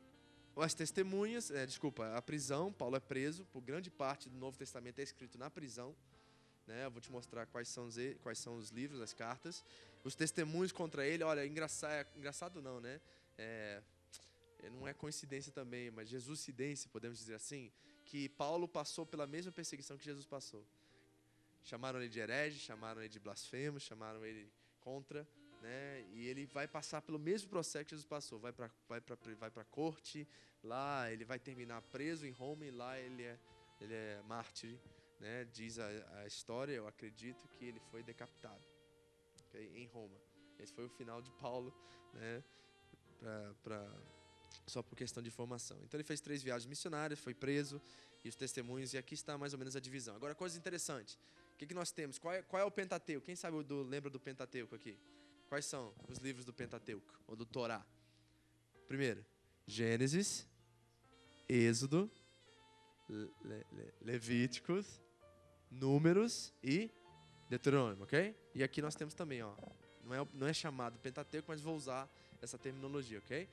as testemunhas, a prisão, Paulo é preso, por grande parte do Novo Testamento é escrito na prisão, né? Eu vou te mostrar quais são os livros, as cartas. Os testemunhos contra ele, olha, engraçado não, né? Não é coincidência também, mas Jesuscidência, podemos dizer assim, que Paulo passou pela mesma perseguição que Jesus passou. Chamaram ele de herege, chamaram ele de blasfemo, chamaram ele contra, né? E ele vai passar pelo mesmo processo que Jesus passou. Vai para a corte, lá ele vai terminar preso em Roma, e lá ele é mártir, né? Diz a história, eu acredito que ele foi decapitado, okay? Em Roma. Esse foi o final de Paulo, né? Só por questão de formação. Então ele fez 3 viagens missionárias, foi preso, e os testemunhos, e aqui está mais ou menos a divisão. Agora, coisa interessante, o que nós temos? Qual é o Pentateuco? Quem sabe lembra do Pentateuco aqui? Quais são os livros do Pentateuco, ou do Torá? Primeiro, Gênesis, Êxodo, Levíticos, Números e Deuteronômio, ok? E aqui nós temos também, ó, não é chamado Pentateuco, mas vou usar essa terminologia, ok?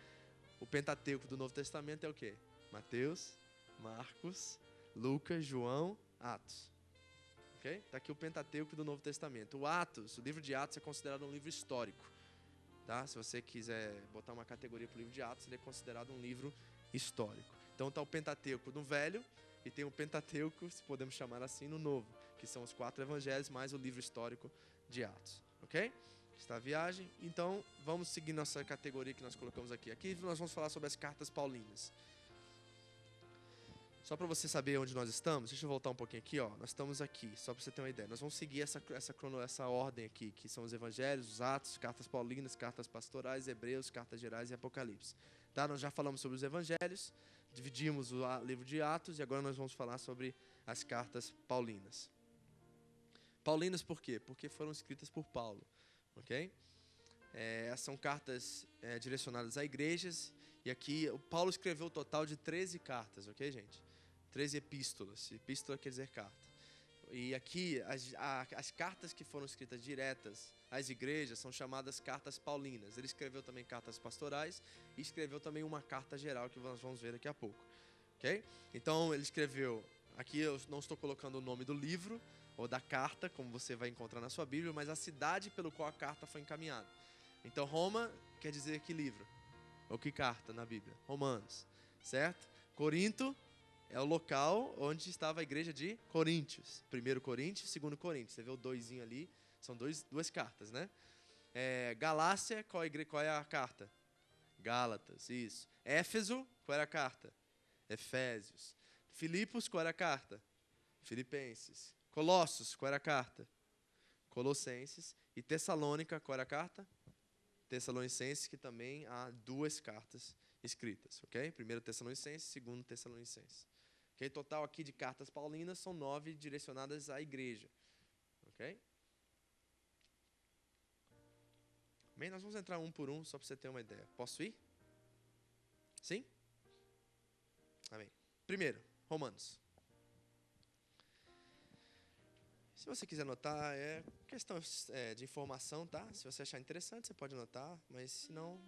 O Pentateuco do Novo Testamento é o quê? Mateus, Marcos, Lucas, João, Atos. Ok? Está aqui o Pentateuco do Novo Testamento. O livro de Atos é considerado um livro histórico. Tá? Se você quiser botar uma categoria para o livro de Atos, ele é considerado um livro histórico. Então está o Pentateuco no Velho, e tem o Pentateuco, se podemos chamar assim, no Novo, que são os 4 evangelhos mais o livro histórico de Atos. Ok? Está a viagem. Então, vamos seguir nossa categoria que nós colocamos aqui. Aqui nós vamos falar sobre as cartas paulinas. Só para você saber onde nós estamos, deixa eu voltar um pouquinho aqui, ó. Nós estamos aqui, só para você ter uma ideia. Nós vamos seguir essa ordem aqui, que são os evangelhos, os Atos, cartas paulinas, cartas pastorais, Hebreus, cartas gerais e Apocalipse. Tá? Nós já falamos sobre os evangelhos, dividimos o livro de Atos, e agora nós vamos falar sobre as cartas paulinas. Paulinas por quê? Porque foram escritas por Paulo. Ok? São cartas direcionadas a igrejas, e aqui o Paulo escreveu um total de 13 cartas, ok, gente? 13 epístolas. Epístola quer dizer carta. E aqui, as cartas que foram escritas diretas às igrejas são chamadas cartas paulinas. Ele escreveu também cartas pastorais e escreveu também uma carta geral que nós vamos ver daqui a pouco. Ok? Então, ele escreveu, aqui eu não estou colocando o nome do livro ou da carta, como você vai encontrar na sua Bíblia, mas a cidade pelo qual a carta foi encaminhada. Então, Roma quer dizer que livro, ou que carta na Bíblia? Romanos, certo? Corinto é o local onde estava a igreja de Coríntios. 1 Coríntios, 2 Coríntios. Você vê o doisinho ali, são duas cartas, né? Galácia, qual é a carta? Gálatas, isso. Éfeso, qual era a carta? Efésios. Filipos, qual era a carta? Filipenses. Colossos, qual era a carta? Colossenses. E Tessalônica, qual era a carta? Tessalonicenses, que também há 2 cartas escritas, ok? 1 Tessalonicenses, 2 Tessalonicenses. Ok? Total aqui de cartas paulinas são 9 direcionadas à igreja, ok? Bem, nós vamos entrar um por um, só para você ter uma ideia. Posso ir? Sim? Amém. Primeiro, Romanos. Se você quiser anotar, é questão de informação, tá? Se você achar interessante, você pode anotar, mas se não,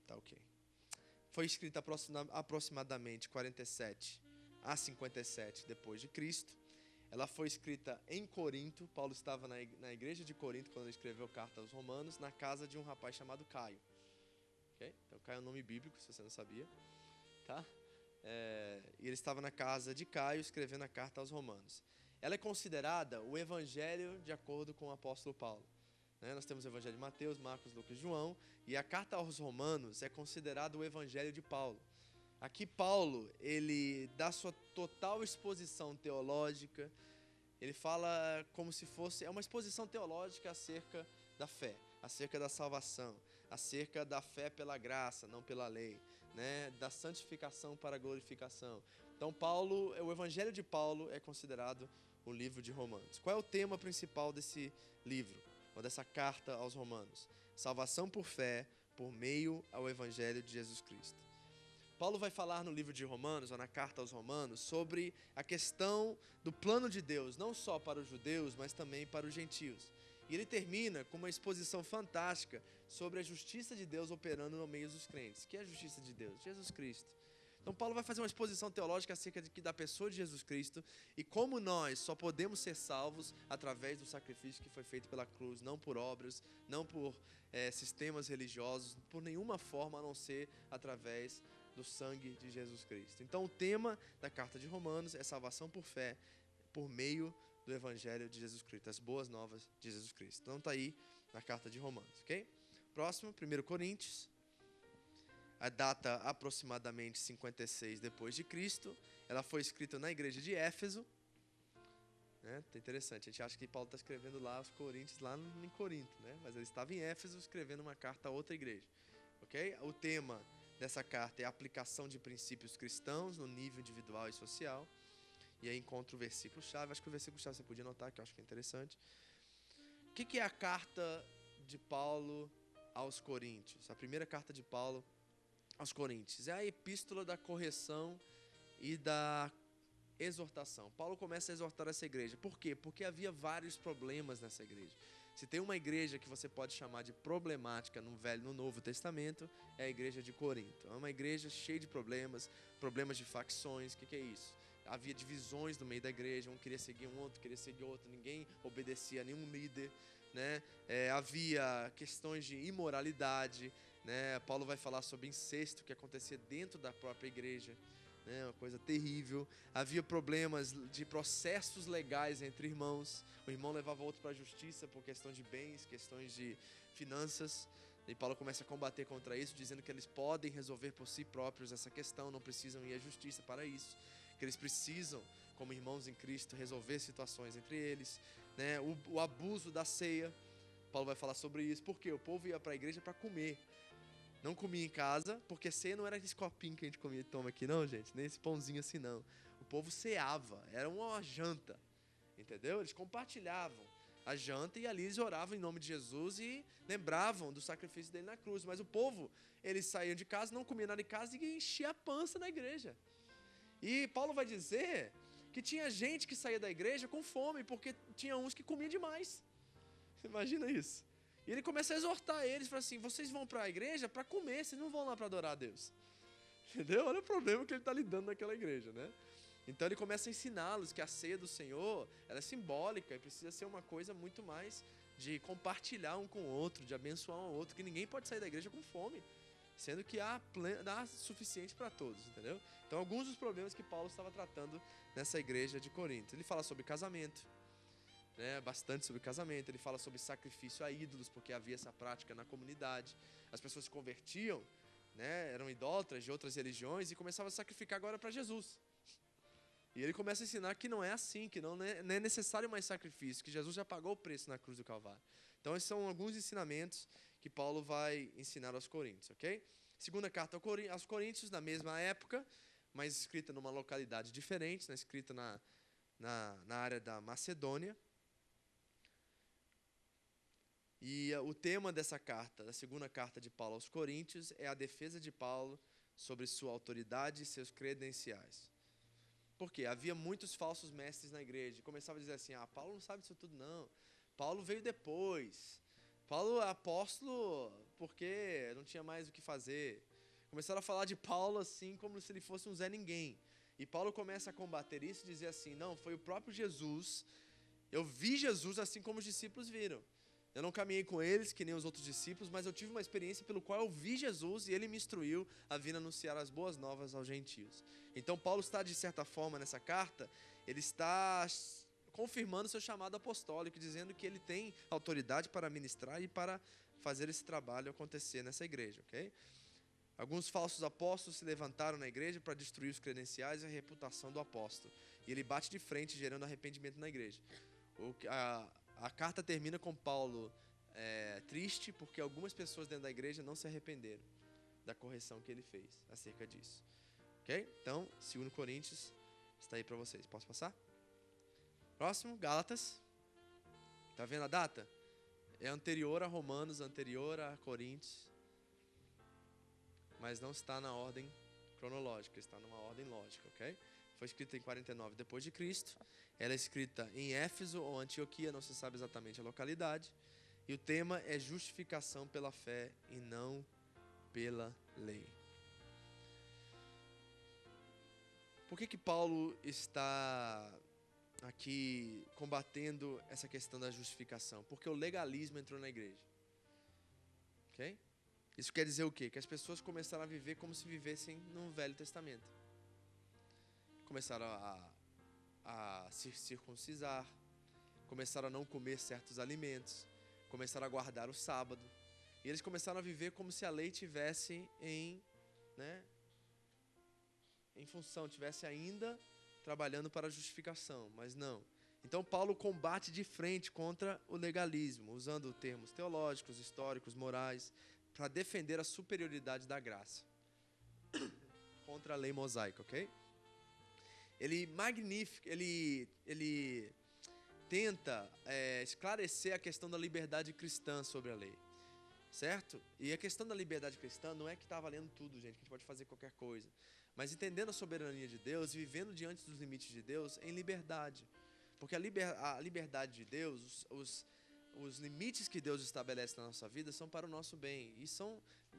tá ok. Foi escrita aproximadamente 47 a 57 depois de Cristo. Ela foi escrita em Corinto. Paulo estava na igreja de Corinto quando ele escreveu a carta aos Romanos, na casa de um rapaz chamado Caio. Okay? Então, Caio é um nome bíblico, se você não sabia. Tá? E ele estava na casa de Caio escrevendo a carta aos Romanos. Ela é considerada o evangelho de acordo com o apóstolo Paulo. Nós temos o evangelho de Mateus, Marcos, Lucas e João. E a carta aos Romanos é considerada o evangelho de Paulo. Aqui Paulo, ele dá sua total exposição teológica. Ele fala como se fosse... É uma exposição teológica acerca da fé, acerca da salvação, acerca da fé pela graça, não pela lei, né? Da santificação para a glorificação. Então Paulo, o evangelho de Paulo é considerado o livro de Romanos. Qual é o tema principal desse livro, ou dessa carta aos Romanos? Salvação por fé, por meio ao evangelho de Jesus Cristo. Paulo vai falar no livro de Romanos, ou na carta aos Romanos, sobre a questão do plano de Deus, não só para os judeus, mas também para os gentios. E ele termina com uma exposição fantástica sobre a justiça de Deus operando no meio dos crentes. Que é a justiça de Deus? Jesus Cristo. Então Paulo vai fazer uma exposição teológica acerca da pessoa de Jesus Cristo e como nós só podemos ser salvos através do sacrifício que foi feito pela cruz, não por obras, não por sistemas religiosos, por nenhuma forma a não ser através do sangue de Jesus Cristo. Então o tema da carta de Romanos é salvação por fé, por meio do evangelho de Jesus Cristo, as boas novas de Jesus Cristo. Então está aí na carta de Romanos, ok? Próximo, 1 Coríntios. A data aproximadamente 56 depois de Cristo. Ela foi escrita na igreja de Éfeso. Tá interessante, a gente acha que Paulo está escrevendo lá os Coríntios, lá em Corinto, né? Mas ele estava em Éfeso escrevendo uma carta a outra igreja, ok? O tema dessa carta é a aplicação de princípios cristãos no nível individual e social. E aí encontra o versículo-chave. Acho que o versículo-chave você podia anotar, que eu acho que é interessante. O que é a carta de Paulo aos Coríntios? A primeira carta de Paulo aos Coríntios é a epístola da correção e da exortação. Paulo começa a exortar essa igreja. Por quê? Porque havia vários problemas nessa igreja. Se tem uma igreja que você pode chamar de problemática no Novo Testamento, é a igreja de Corinto. É uma igreja cheia de problemas, problemas de facções. O que é isso? Havia divisões no meio da igreja, um queria seguir um outro, queria seguir outro, ninguém obedecia a nenhum líder, né? Havia questões de imoralidade, né? Paulo vai falar sobre incesto que acontecia dentro da própria igreja, né? Uma coisa terrível. Havia problemas de processos legais entre irmãos, o irmão levava o outro para a justiça por questão de bens, questões de finanças. E Paulo começa a combater contra isso, dizendo que eles podem resolver por si próprios essa questão, não precisam ir à justiça para isso, que eles precisam, como irmãos em Cristo, resolver situações entre eles, né? O abuso da ceia, Paulo vai falar sobre isso, porque o povo ia para a igreja para comer, não comia em casa, porque ceia não era esse copinho que a gente comia e toma aqui não, gente, nem esse pãozinho assim não. O povo ceava, era uma janta, entendeu? Eles compartilhavam a janta, e ali eles oravam em nome de Jesus e lembravam do sacrifício dele na cruz. Mas o povo, eles saíam de casa, não comiam nada em casa e enchia a pança na igreja. E Paulo vai dizer que tinha gente que saía da igreja com fome, porque tinha uns que comiam demais. Imagina isso. E ele começa a exortar eles, fala assim, vocês vão para a igreja para comer, vocês não vão lá para adorar a Deus. Entendeu? Olha o problema que ele está lidando naquela igreja, né? Então ele começa a ensiná-los que a ceia do Senhor, ela é simbólica e precisa ser uma coisa muito mais de compartilhar um com o outro, de abençoar um ao outro, que ninguém pode sair da igreja com fome, sendo que há suficiente para todos, entendeu? Então alguns dos problemas que Paulo estava tratando nessa igreja de Corinto. Ele fala sobre casamento, né, bastante sobre casamento, ele fala sobre sacrifício a ídolos, porque havia essa prática na comunidade, as pessoas se convertiam, né, eram idólatras de outras religiões e começavam a sacrificar agora para Jesus. E ele começa a ensinar que não é assim, que não é necessário mais sacrifício, que Jesus já pagou o preço na cruz do Calvário. Então esses são alguns ensinamentos que Paulo vai ensinar aos Coríntios, ok? Segunda carta aos Coríntios, na mesma época, mas escrita numa localidade diferente, né, escrita na área da Macedônia. E o tema dessa carta, da segunda carta de Paulo aos Coríntios, é a defesa de Paulo sobre sua autoridade e seus credenciais. Por quê? Havia muitos falsos mestres na igreja. Começava a dizer assim, Paulo não sabe isso tudo não. Paulo veio depois. Paulo é apóstolo porque não tinha mais o que fazer. Começaram a falar de Paulo assim, como se ele fosse um Zé Ninguém. E Paulo começa a combater isso e dizer assim, não, foi o próprio Jesus. Eu vi Jesus assim como os discípulos viram. Eu não caminhei com eles, que nem os outros discípulos, mas eu tive uma experiência pelo qual eu vi Jesus e ele me instruiu a vir anunciar as boas novas aos gentios. Então Paulo está, de certa forma, nessa carta, ele está confirmando seu chamado apostólico, dizendo que ele tem autoridade para ministrar e para fazer esse trabalho acontecer nessa igreja, ok? Alguns falsos apóstolos se levantaram na igreja para destruir os credenciais e a reputação do apóstolo. E ele bate de frente, gerando arrependimento na igreja. A carta termina com Paulo triste, porque algumas pessoas dentro da igreja não se arrependeram da correção que ele fez acerca disso. Ok? Então, 2 Coríntios está aí para vocês. Posso passar? Próximo, Gálatas. Está vendo a data? É anterior a Romanos, anterior a Coríntios, mas não está na ordem cronológica, está numa ordem lógica, ok? Foi escrita em 49 depois de Cristo. Ela é escrita em Éfeso ou Antioquia, não se sabe exatamente a localidade. E o tema é justificação pela fé e não pela lei. Por que Paulo está aqui combatendo essa questão da justificação? Porque o legalismo entrou na igreja. Ok? Isso quer dizer o quê? Que as pessoas começaram a viver como se vivessem no Velho Testamento. Começaram a se circuncisar, começaram a não comer certos alimentos, começaram a guardar o sábado. E eles começaram a viver como se a lei tivesse em função, tivesse ainda trabalhando para a justificação, mas não. Então Paulo combate de frente contra o legalismo, usando termos teológicos, históricos, morais, para defender a superioridade da graça contra a lei mosaica, ok? Ele tenta esclarecer a questão da liberdade cristã sobre a lei, certo? E a questão da liberdade cristã não é que está valendo tudo, gente, que a gente pode fazer qualquer coisa, mas entendendo a soberania de Deus e vivendo diante dos limites de Deus em liberdade, porque a liberdade de Deus, os limites que Deus estabelece na nossa vida são para o nosso bem, e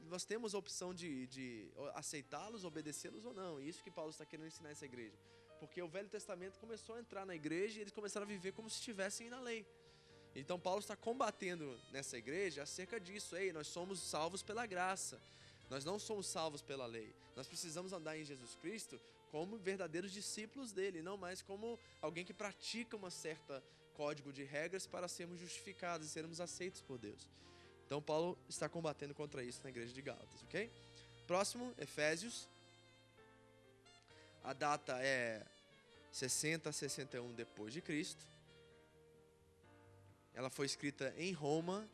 nós temos a opção de aceitá-los, obedecê-los ou não, e isso que Paulo está querendo ensinar essa igreja. Porque o Velho Testamento começou a entrar na igreja e eles começaram a viver como se estivessem na lei. Então Paulo está combatendo nessa igreja acerca disso. Nós somos salvos pela graça. Nós não somos salvos pela lei. Nós precisamos andar em Jesus Cristo como verdadeiros discípulos dele, não mais como alguém que pratica um certo código de regras para sermos justificados e sermos aceitos por Deus. Então Paulo está combatendo contra isso na igreja de Gálatas, ok? Próximo, Efésios. A data é 60 a 61 depois de Cristo. Ela foi escrita em Roma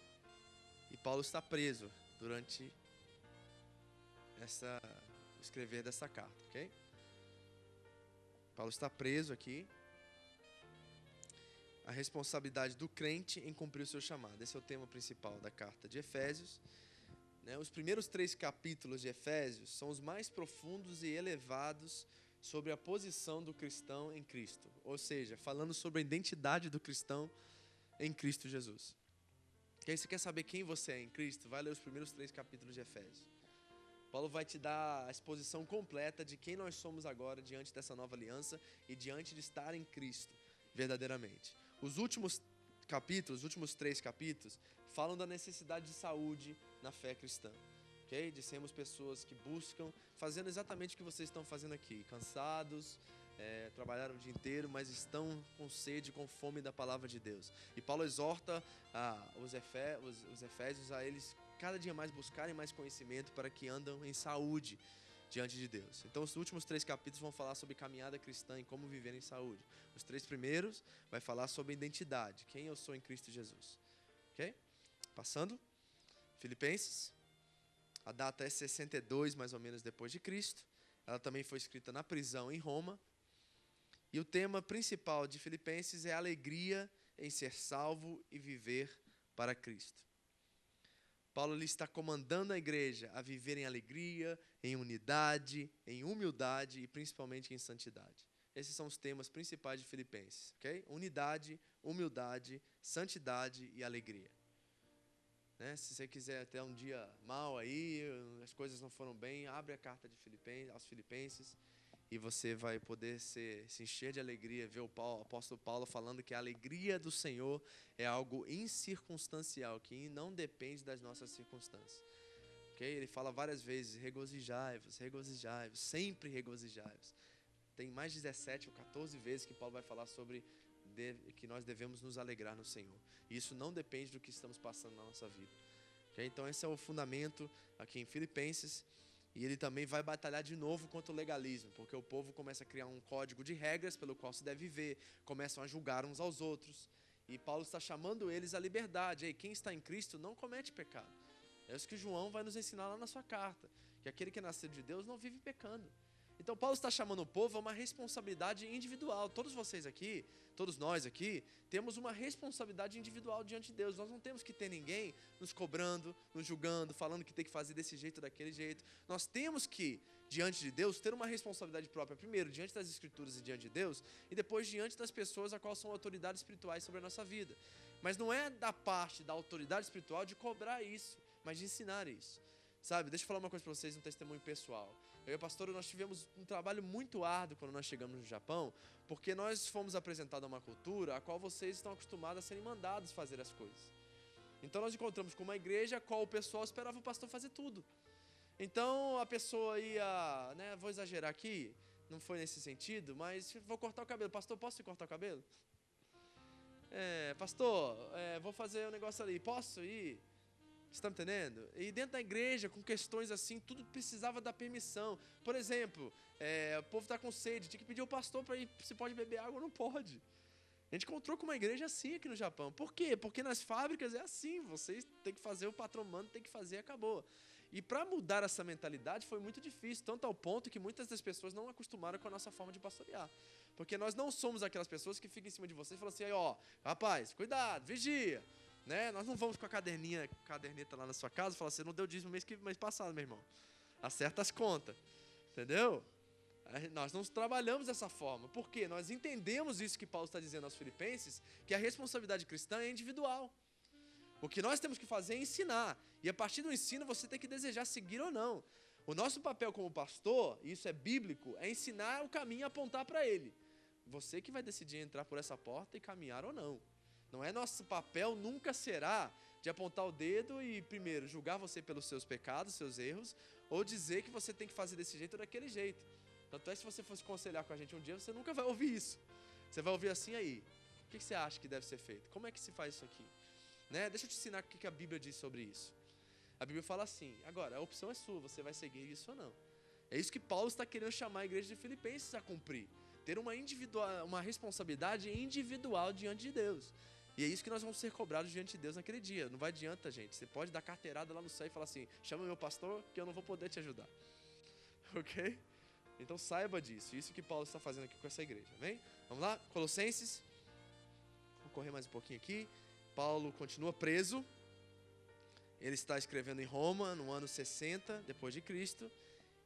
e Paulo está preso durante o escrever dessa carta, ok? Paulo está preso aqui. a responsabilidade do crente em cumprir o seu chamado. Esse é o tema principal da carta de Efésios. Os primeiros 3 capítulos de Efésios são os mais profundos e elevados sobre a posição do cristão em Cristo. Ou seja, falando sobre a identidade do cristão em Cristo Jesus. E aí, você quer saber quem você é em Cristo? Vai ler os primeiros 3 capítulos de Efésios. Paulo vai te dar a exposição completa de quem nós somos agora diante dessa nova aliança e diante de estar em Cristo, verdadeiramente. Os últimos 3 capítulos, falam da necessidade de saúde na fé cristã. Okay? De sermos pessoas que buscam, fazendo exatamente o que vocês estão fazendo aqui. Cansados, trabalharam o dia inteiro, mas estão com sede, com fome da palavra de Deus. E Paulo exorta os Efésios a eles cada dia mais buscarem mais conhecimento para que andam em saúde diante de Deus. Então os últimos 3 capítulos vão falar sobre caminhada cristã e como viver em saúde. Os 3 primeiros vai falar sobre identidade, quem eu sou em Cristo Jesus. Ok? Passando, Filipenses, a data é 62 mais ou menos depois de Cristo. Ela também foi escrita na prisão em Roma. E o tema principal de Filipenses é alegria em ser salvo e viver para Cristo. Paulo ele está comandando a igreja a viver em alegria, em unidade, em humildade e principalmente em santidade. Esses são os temas principais de Filipenses, ok? Unidade, humildade, santidade e alegria. Se você quiser ter um dia mal aí, as coisas não foram bem, abre a carta aos Filipenses e você vai poder se encher de alegria, ver o apóstolo Paulo falando que a alegria do Senhor é algo incircunstancial, que não depende das nossas circunstâncias. Okay? Ele fala várias vezes, regozijai-vos, regozijai-vos, sempre regozijai-vos. Tem mais de 17 ou 14 vezes que Paulo vai falar sobre que nós devemos nos alegrar no Senhor. E isso não depende do que estamos passando na nossa vida. Okay? Então esse é o fundamento aqui em Filipenses. E ele também vai batalhar de novo contra o legalismo, porque o povo começa a criar um código de regras pelo qual se deve viver, começam a julgar uns aos outros. E Paulo está chamando eles à liberdade. Quem está em Cristo não comete pecado. É isso que João vai nos ensinar lá na sua carta, que aquele que é nascido de Deus não vive pecando. Então Paulo está chamando o povo a uma responsabilidade individual. Todos vocês aqui, todos nós aqui, temos uma responsabilidade individual diante de Deus. Nós não temos que ter ninguém nos cobrando, nos julgando, falando que tem que fazer desse jeito ou daquele jeito. Nós temos que, diante de Deus, ter uma responsabilidade própria, primeiro diante das Escrituras e diante de Deus, e depois diante das pessoas a qual são autoridades espirituais sobre a nossa vida. Mas não é da parte da autoridade espiritual de cobrar isso, mas de ensinar isso. Sabe, deixa eu falar uma coisa para vocês, um testemunho pessoal. Eu e a pastora, nós tivemos um trabalho muito árduo quando nós chegamos no Japão, porque nós fomos apresentados a uma cultura a qual vocês estão acostumados a serem mandados fazer as coisas. Então nós encontramos com uma igreja a qual o pessoal esperava o pastor fazer tudo. Então a pessoa ia, vou exagerar aqui, não foi nesse sentido, mas vou cortar o cabelo. Pastor, posso cortar o cabelo? Pastor, vou fazer um negócio ali, posso ir? Você está me entendendo? E dentro da igreja, com questões assim, tudo precisava da permissão. Por exemplo, o povo está com sede, tinha que pedir ao pastor para ir, se pode beber água ou não pode. A gente encontrou com uma igreja assim aqui no Japão. Por quê? Porque nas fábricas é assim, vocês têm que fazer, o patrão manda, tem que fazer, acabou. E para mudar essa mentalidade foi muito difícil, tanto ao ponto que muitas das pessoas não acostumaram com a nossa forma de pastorear. Porque nós não somos aquelas pessoas que ficam em cima de vocês e falam assim, rapaz, cuidado, vigia. Nós não vamos com a caderneta lá na sua casa e falar, você não deu dízimo mês passado, meu irmão. Acerta as contas. Entendeu? Nós não trabalhamos dessa forma. Por quê? Nós entendemos isso que Paulo está dizendo aos Filipenses, que a responsabilidade cristã é individual. O que nós temos que fazer é ensinar. E a partir do ensino você tem que desejar seguir ou não. O nosso papel como pastor, e isso é bíblico, é ensinar o caminho e apontar para ele. Você que vai decidir entrar por essa porta e caminhar ou não. Não é nosso papel, nunca será de apontar o dedo e primeiro julgar você pelos seus pecados, seus erros, ou dizer que você tem que fazer desse jeito ou daquele jeito. Tanto é que se você fosse aconselhar com a gente um dia, você nunca vai ouvir isso. Você vai ouvir assim aí. O que você acha que deve ser feito? Como é que se faz isso aqui? Deixa eu te ensinar o que a Bíblia diz sobre isso. A Bíblia fala assim, agora, a opção é sua, você vai seguir isso ou não. É isso que Paulo está querendo chamar a igreja de Filipenses a cumprir. Ter uma responsabilidade individual diante de Deus. E é isso que nós vamos ser cobrados diante de Deus naquele dia. Não vai adianta, gente. Você pode dar carteirada lá no céu e falar assim, chama meu pastor que eu não vou poder te ajudar. Ok? Então saiba disso. Isso que Paulo está fazendo aqui com essa igreja. Amém? Vamos lá? Colossenses. correr mais um pouquinho aqui. Paulo continua preso. Ele está escrevendo em Roma, no ano 60, depois de Cristo.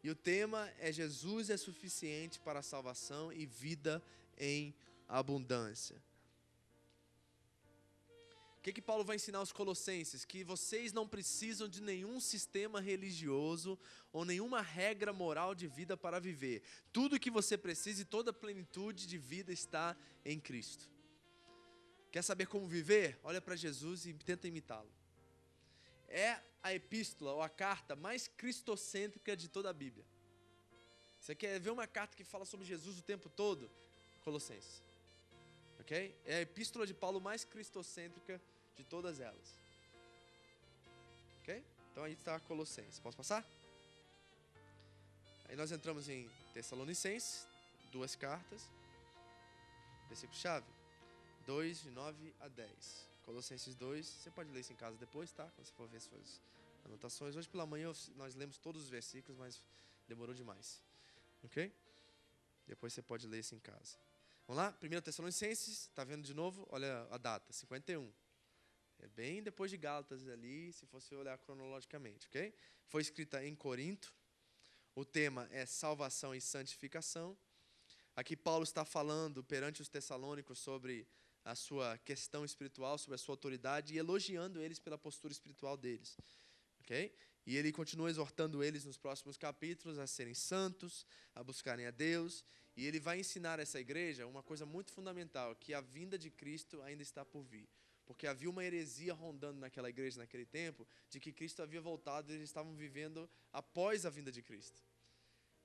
E o tema é Jesus é suficiente para a salvação e vida em abundância. O que Paulo vai ensinar aos colossenses? Que vocês não precisam de nenhum sistema religioso ou nenhuma regra moral de vida para viver. Tudo que você precisa e toda a plenitude de vida está em Cristo. Quer saber como viver? Olha para Jesus e tenta imitá-lo. É a epístola ou a carta mais cristocêntrica de toda a Bíblia. Você quer ver uma carta que fala sobre Jesus o tempo todo? Colossenses. Ok? É a epístola de Paulo mais cristocêntrica de todas elas. Ok? Então aí está Colossenses. Posso passar? Aí nós entramos em Tessalonicenses, 2 cartas. Versículo-chave 2, de 9 a 10. Colossenses 2, você pode ler isso em casa depois, tá? Quando você for ver suas anotações. Hoje pela manhã nós lemos todos os versículos, mas demorou demais. Ok? Depois você pode ler isso em casa. Vamos lá? 1 Tessalonicenses, está vendo de novo? Olha a data, 51. É bem depois de Gálatas ali, se fosse olhar cronologicamente, ok? Foi escrita em Corinto. O tema é salvação e santificação. Aqui Paulo está falando perante os tessalônicos sobre a sua questão espiritual, sobre a sua autoridade e elogiando eles pela postura espiritual deles. Ok? E ele continua exortando eles nos próximos capítulos a serem santos, a buscarem a Deus. E ele vai ensinar essa igreja uma coisa muito fundamental, que a vinda de Cristo ainda está por vir. Porque havia uma heresia rondando naquela igreja naquele tempo, de que Cristo havia voltado e eles estavam vivendo após a vinda de Cristo.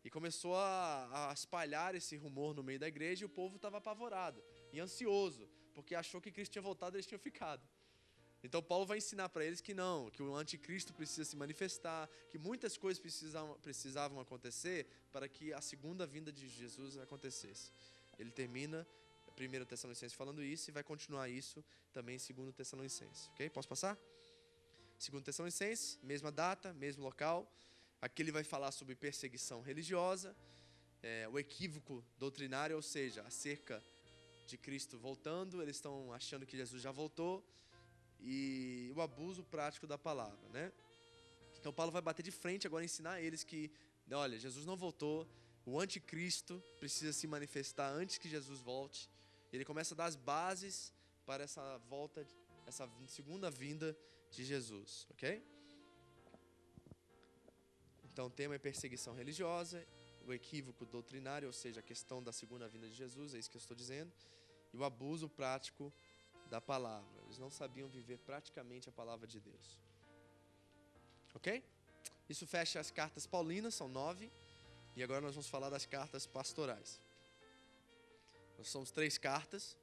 E começou a espalhar esse rumor no meio da igreja e o povo estava apavorado e ansioso, porque achou que Cristo tinha voltado e eles tinham ficado. Então Paulo vai ensinar para eles que não, que o anticristo precisa se manifestar, que muitas coisas precisavam acontecer para que a segunda vinda de Jesus acontecesse. Ele termina 1 Tessalonicenses falando isso e vai continuar isso também em 2 Tessalonicenses. Ok? Posso passar? 2 Tessalonicenses, mesma data, mesmo local. Aqui ele vai falar sobre perseguição religiosa, o equívoco doutrinário, ou seja, acerca de Cristo voltando, eles estão achando que Jesus já voltou, e o abuso prático da palavra, né? Então Paulo vai bater de frente agora e ensinar eles que, olha, Jesus não voltou, o anticristo precisa se manifestar antes que Jesus volte. Ele começa a dar as bases para essa volta, essa segunda vinda de Jesus, ok? Então o tema é perseguição religiosa, o equívoco doutrinário, ou seja, a questão da segunda vinda de Jesus, é isso que eu estou dizendo, e o abuso prático da palavra. Eles não sabiam viver praticamente a palavra de Deus. Ok? Isso fecha as cartas paulinas, são 9. E agora nós vamos falar das cartas pastorais. Nós somos 3 cartas,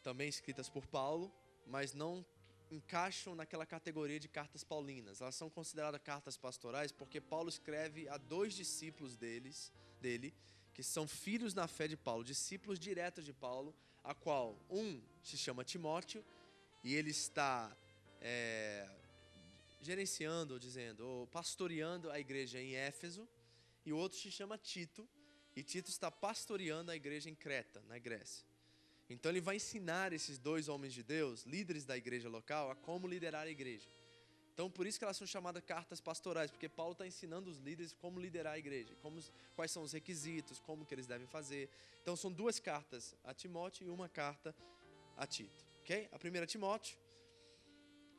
também escritas por Paulo, mas não encaixam naquela categoria de cartas paulinas. Elas são consideradas cartas pastorais porque Paulo escreve a 2 discípulos dele, que são filhos na fé de Paulo, discípulos diretos de Paulo, a qual um se chama Timóteo, e ele está gerenciando, ou pastoreando a igreja em Éfeso, e o outro se chama Tito, e Tito está pastoreando a igreja em Creta, na Grécia. Então ele vai ensinar esses 2 homens de Deus, líderes da igreja local, a como liderar a igreja. Então por isso que elas são chamadas cartas pastorais, porque Paulo está ensinando os líderes como liderar a igreja, quais são os requisitos, como que eles devem fazer. Então são 2 cartas a Timóteo e uma carta a Tito. Ok? A primeira, Timóteo,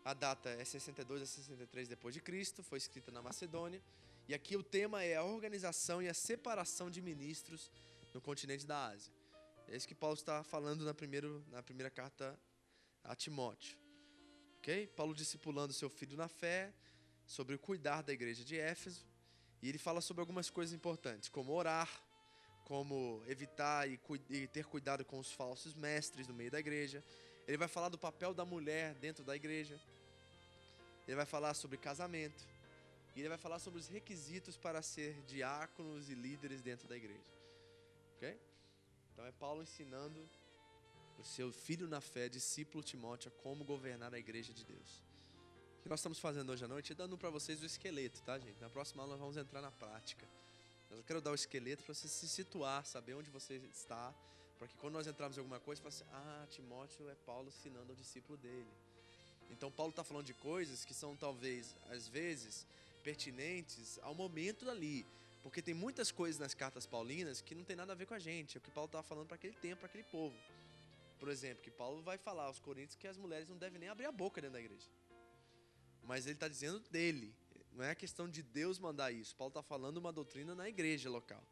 a data é 62 a 63 depois de Cristo, foi escrita na Macedônia. E aqui o tema é a organização e a separação de ministros no continente da Ásia. É isso que Paulo está falando na primeira carta a Timóteo. Okay? Paulo discipulando seu filho na fé, sobre o cuidar da igreja de Éfeso. E ele fala sobre algumas coisas importantes, como orar, como evitar e ter cuidado com os falsos mestres no meio da igreja. Ele vai falar do papel da mulher dentro da igreja. Ele vai falar sobre casamento. E ele vai falar sobre os requisitos para ser diáconos e líderes dentro da igreja. Ok? Então é Paulo ensinando o seu filho na fé, discípulo Timóteo, a como governar a igreja de Deus. O que nós estamos fazendo hoje à noite é dando para vocês o esqueleto, tá, gente? Na próxima aula nós vamos entrar na prática. Eu quero dar o esqueleto para você se situar, saber onde você está, Para que quando nós entrarmos em alguma coisa, fala assim, Timóteo é Paulo ensinando ao discípulo dele. Então Paulo está falando de coisas que são talvez, às vezes, pertinentes ao momento ali. Porque tem muitas coisas nas cartas paulinas que não tem nada a ver com a gente. É o que Paulo estava falando para aquele tempo, para aquele povo. Por exemplo, que Paulo vai falar aos coríntios que as mulheres não devem nem abrir a boca dentro da igreja. Mas ele está dizendo dele. Não é a questão de Deus mandar isso. Paulo está falando uma doutrina na igreja local.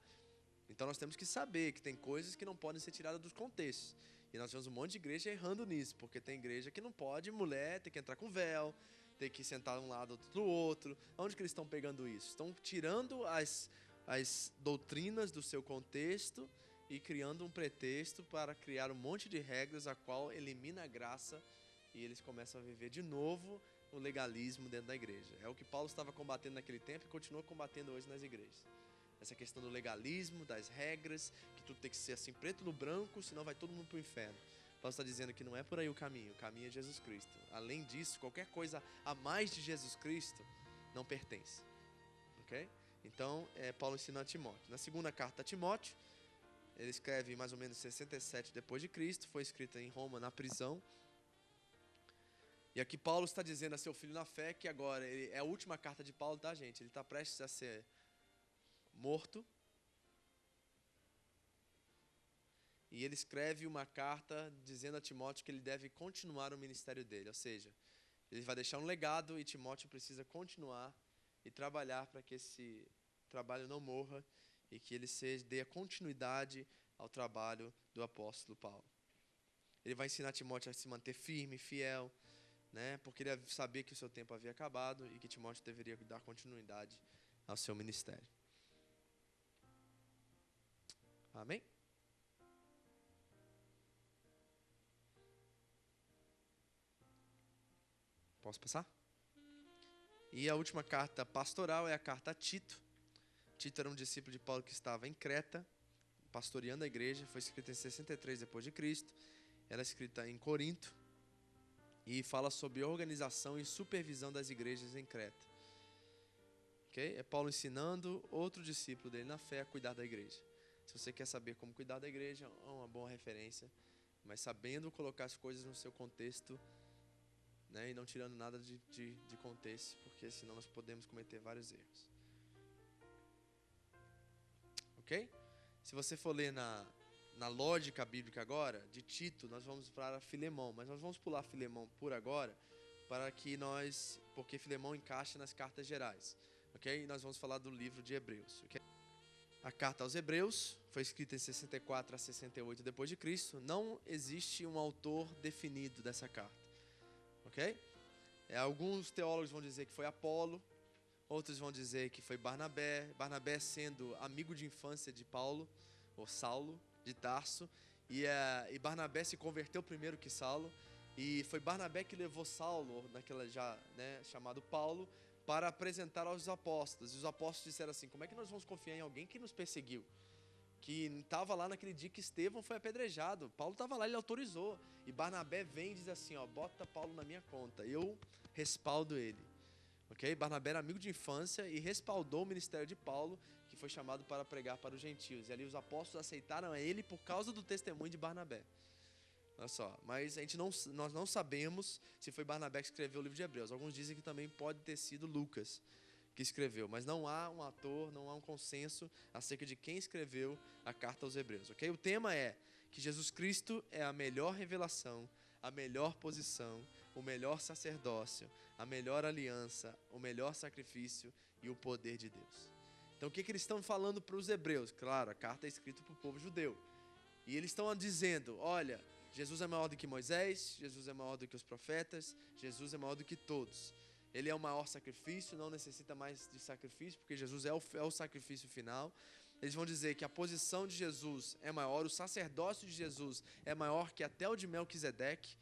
Então nós temos que saber que tem coisas que não podem ser tiradas dos contextos. E nós temos um monte de igreja errando nisso, porque tem igreja que não pode, mulher tem que entrar com véu, tem que sentar um lado outro do outro. Onde que eles estão pegando isso? Estão tirando as doutrinas do seu contexto e criando um pretexto para criar um monte de regras a qual elimina a graça e eles começam a viver de novo o legalismo dentro da igreja. É o que Paulo estava combatendo naquele tempo e continua combatendo hoje nas igrejas. Essa questão do legalismo, das regras, que tudo tem que ser assim preto no branco, senão vai todo mundo para o inferno. Paulo está dizendo que não é por aí o caminho é Jesus Cristo. Além disso, qualquer coisa a mais de Jesus Cristo não pertence. Ok? Então, Paulo ensina a Timóteo. Na segunda carta a Timóteo, ele escreve mais ou menos 67 depois de Cristo, foi escrita em Roma, na prisão. E aqui Paulo está dizendo a seu filho na fé que agora, é a última carta de Paulo, tá, gente? Ele está prestes a ser morto. E ele escreve uma carta dizendo a Timóteo que ele deve continuar o ministério dele. Ou seja, ele vai deixar um legado e Timóteo precisa continuar e trabalhar para que esse trabalho não morra e que ele dê a continuidade ao trabalho do apóstolo Paulo. Ele vai ensinar Timóteo a se manter firme, fiel, né? Porque ele sabia que o seu tempo havia acabado e que Timóteo deveria dar continuidade ao seu ministério. Amém? Posso passar? E a última carta pastoral é a carta a Tito. Tito era um discípulo de Paulo que estava em Creta, pastoreando a igreja. Foi escrita em 63 depois de Cristo. Ela é escrita em Corinto e fala sobre organização e supervisão das igrejas em Creta. Okay? É Paulo ensinando outro discípulo dele na fé a cuidar da igreja. Se você quer saber como cuidar da igreja, é uma boa referência, mas sabendo colocar as coisas no seu contexto, né, e não tirando nada de contexto, porque senão nós podemos cometer vários erros. Ok? Se você for ler na lógica bíblica agora, de Tito, nós vamos para Filemão, mas nós vamos pular Filemão por agora, porque Filemão encaixa nas cartas gerais. Ok? E nós vamos falar do livro de Hebreus. Okay? A carta aos Hebreus foi escrita em 64 a 68 depois de Cristo. Não existe um autor definido dessa carta. Ok? Alguns teólogos vão dizer que foi Apolo, outros vão dizer que foi Barnabé. Barnabé sendo amigo de infância de Paulo, ou Saulo, de Tarso. E Barnabé se converteu primeiro que Saulo. E foi Barnabé que levou Saulo, naquela já, né, chamado Paulo, para apresentar aos apóstolos. E os apóstolos disseram assim, como é que nós vamos confiar em alguém que nos perseguiu? Que estava lá naquele dia que Estevão foi apedrejado. Paulo estava lá, ele autorizou. E Barnabé vem e diz assim, bota Paulo na minha conta, eu respaldo ele. Okay? Barnabé era amigo de infância e respaldou o ministério de Paulo, que foi chamado para pregar para os gentios. E ali os apóstolos aceitaram ele por causa do testemunho de Barnabé. Olha só, mas nós não sabemos se foi Barnabé que escreveu o livro de Hebreus. Alguns dizem que também pode ter sido Lucas que escreveu, mas não há um autor, não há um consenso acerca de quem escreveu a carta aos Hebreus. Okay? O tema é que Jesus Cristo é a melhor revelação, a melhor posição, o melhor sacerdócio, a melhor aliança, o melhor sacrifício e o poder de Deus. Então o que eles estão falando para os hebreus? Claro, a carta é escrita para o povo judeu. E eles estão dizendo, olha, Jesus é maior do que Moisés, Jesus é maior do que os profetas, Jesus é maior do que todos. Ele é o maior sacrifício, não necessita mais de sacrifício, porque Jesus é o sacrifício final. Eles vão dizer que a posição de Jesus é maior, o sacerdócio de Jesus é maior que até o de Melquisedeque,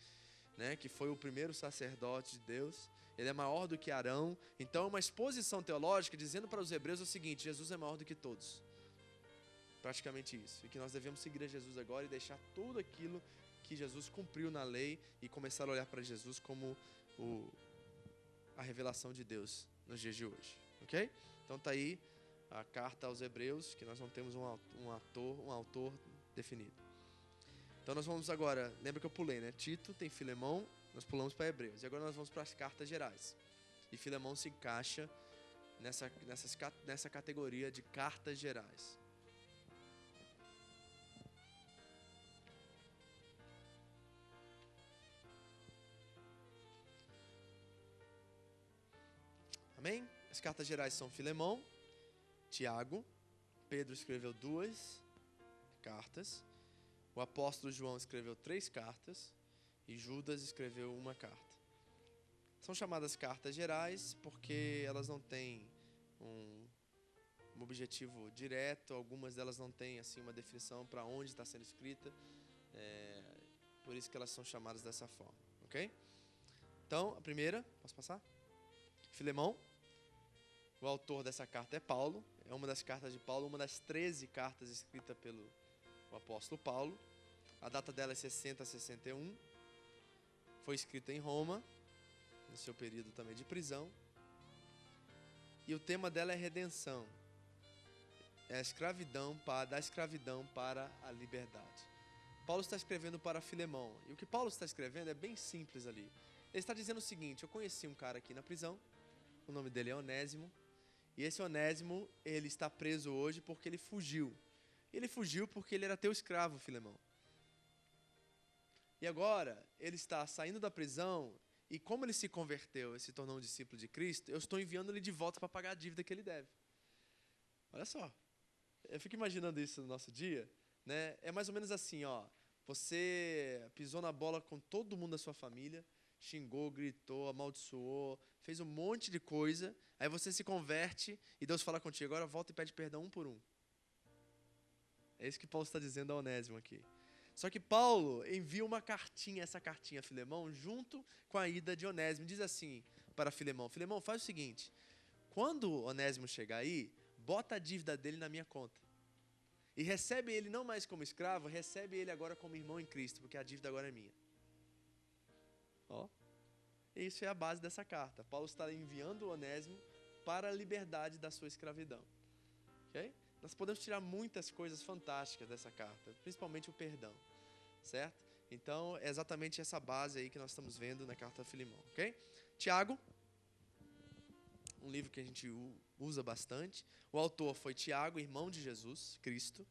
né, que foi o primeiro sacerdote de Deus. Ele é maior do que Arão. Então, uma exposição teológica dizendo para os hebreus o seguinte, Jesus é maior do que todos. Praticamente isso. E que nós devemos seguir a Jesus agora e deixar tudo aquilo que Jesus cumpriu na lei e começar a olhar para Jesus como a revelação de Deus nos dias de hoje. Ok? Então está aí a carta aos Hebreus, que nós não temos um autor definido. Então nós vamos agora, lembra que eu pulei, né? Tito, tem Filemão, nós pulamos para Hebreus. E agora nós vamos para as cartas gerais. E Filemão se encaixa nessa categoria de cartas gerais. Amém? As cartas gerais são Filemão, Tiago, Pedro escreveu 2 cartas, o apóstolo João escreveu 3 cartas e Judas escreveu 1 carta. São chamadas cartas gerais porque elas não têm um objetivo direto, algumas delas não têm assim, uma definição para onde está sendo escrita, por isso que elas são chamadas dessa forma, ok? Então, a primeira, posso passar? Filemão. O autor dessa carta é Paulo, é uma das cartas de Paulo, uma das 13 cartas escritas pelo apóstolo Paulo. A data dela é 60 a 61, foi escrita em Roma, no seu período também de prisão. E o tema dela é redenção, é a escravidão, da escravidão para a liberdade. Paulo está escrevendo para Filemão, e o que Paulo está escrevendo é bem simples ali. Ele está dizendo o seguinte: eu conheci um cara aqui na prisão, o nome dele é Onésimo, e esse Onésimo, ele está preso hoje porque ele fugiu. Ele fugiu porque ele era teu escravo, Filemão. E agora, ele está saindo da prisão, e como ele se converteu e se tornou um discípulo de Cristo, eu estou enviando ele de volta para pagar a dívida que ele deve. Olha só, eu fico imaginando isso no nosso dia, né? É mais ou menos assim, ó. Você pisou na bola com todo mundo da sua família, xingou, gritou, amaldiçoou, fez um monte de coisa, aí você se converte e Deus fala contigo: agora volta e pede perdão um por um. É isso que Paulo está dizendo a Onésimo aqui. Só que Paulo envia uma cartinha, essa cartinha a Filemão, junto com a ida de Onésimo. Diz assim para Filemão: Filemão, faz o seguinte, quando Onésimo chegar aí, bota a dívida dele na minha conta. E recebe ele não mais como escravo, recebe ele agora como irmão em Cristo, porque a dívida agora é minha. Ó, isso é a base dessa carta. Paulo está enviando o Onésimo para a liberdade da sua escravidão. Ok? Nós podemos tirar muitas coisas fantásticas dessa carta, principalmente o perdão, certo? Então, é exatamente essa base aí que nós estamos vendo na carta a Filemão, ok? Tiago, um livro que a gente usa bastante. O autor foi Tiago, irmão de Jesus Cristo,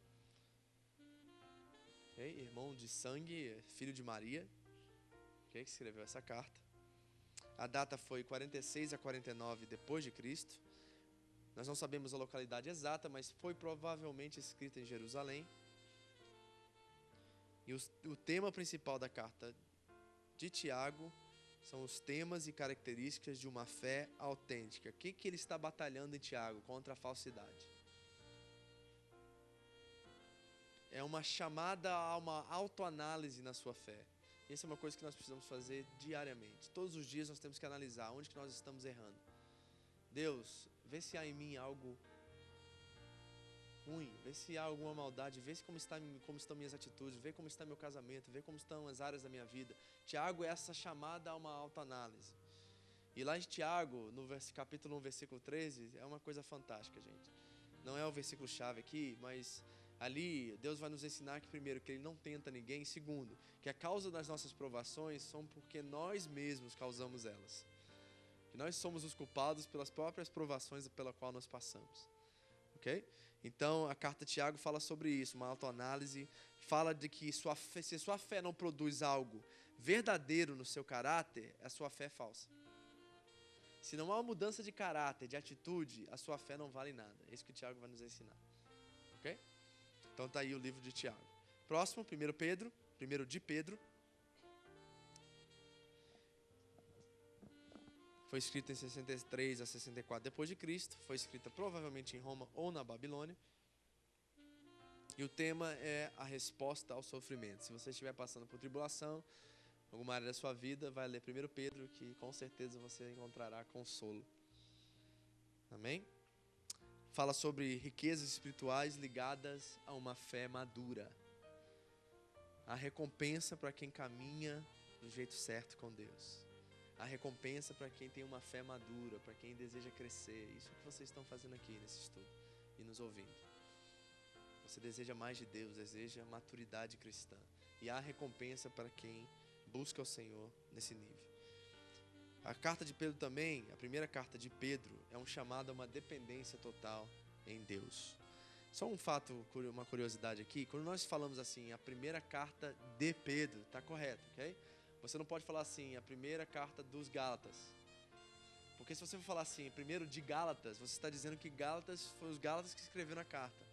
okay? Irmão de sangue, filho de Maria, okay? Que escreveu essa carta. A data foi 46 a 49 depois de Cristo. Nós não sabemos a localidade exata, mas foi provavelmente escrita em Jerusalém. E o tema principal da carta de Tiago são os temas e características de uma fé autêntica. O que ele está batalhando em Tiago? Contra a falsidade. É uma chamada a uma autoanálise na sua fé. Essa é uma coisa que nós precisamos fazer diariamente. Todos os dias nós temos que analisar onde que nós estamos errando. Deus, vê se há em mim algo ruim, vê se há alguma maldade, vê se como estão minhas atitudes, vê como está meu casamento, vê como estão as áreas da minha vida. Tiago é essa chamada a uma autoanálise. E lá em Tiago, no capítulo 1, versículo 13, é uma coisa fantástica, gente. Não é o versículo chave aqui, mas ali Deus vai nos ensinar que, primeiro, que Ele não tenta ninguém, e segundo, que a causa das nossas provações são porque nós mesmos causamos elas. Que nós somos os culpados pelas próprias provações pela qual nós passamos. Ok? Então, a carta de Tiago fala sobre isso, uma autoanálise, fala de que se sua fé não produz algo verdadeiro no seu caráter, a sua fé é falsa. Se não há uma mudança de caráter, de atitude, a sua fé não vale nada. É isso que o Tiago vai nos ensinar. Ok? Então está aí o livro de Tiago. Próximo, 1 Pedro, 1 de Pedro. Foi escrita em 63 a 64 depois de Cristo. Foi escrita provavelmente em Roma ou na Babilônia. E o tema é a resposta ao sofrimento. Se você estiver passando por tribulação, alguma área da sua vida, vai ler 1 Pedro, que com certeza você encontrará consolo. Amém? Fala sobre riquezas espirituais ligadas a uma fé madura. A recompensa para quem caminha do jeito certo com Deus. A recompensa para quem tem uma fé madura, para quem deseja crescer. Isso que vocês estão fazendo aqui nesse estudo e nos ouvindo. Você deseja mais de Deus, deseja maturidade cristã. e há recompensa para quem busca o Senhor nesse nível. A carta de Pedro também, a primeira carta de Pedro, é um chamado a uma dependência total em Deus. Só um fato, uma curiosidade aqui, quando nós falamos assim, a primeira carta de Pedro, está correto, ok? Você não pode falar assim, a primeira carta dos Gálatas. Porque se você for falar assim, primeiro de Gálatas, você está dizendo que Gálatas foi os Gálatas que escreveram a carta.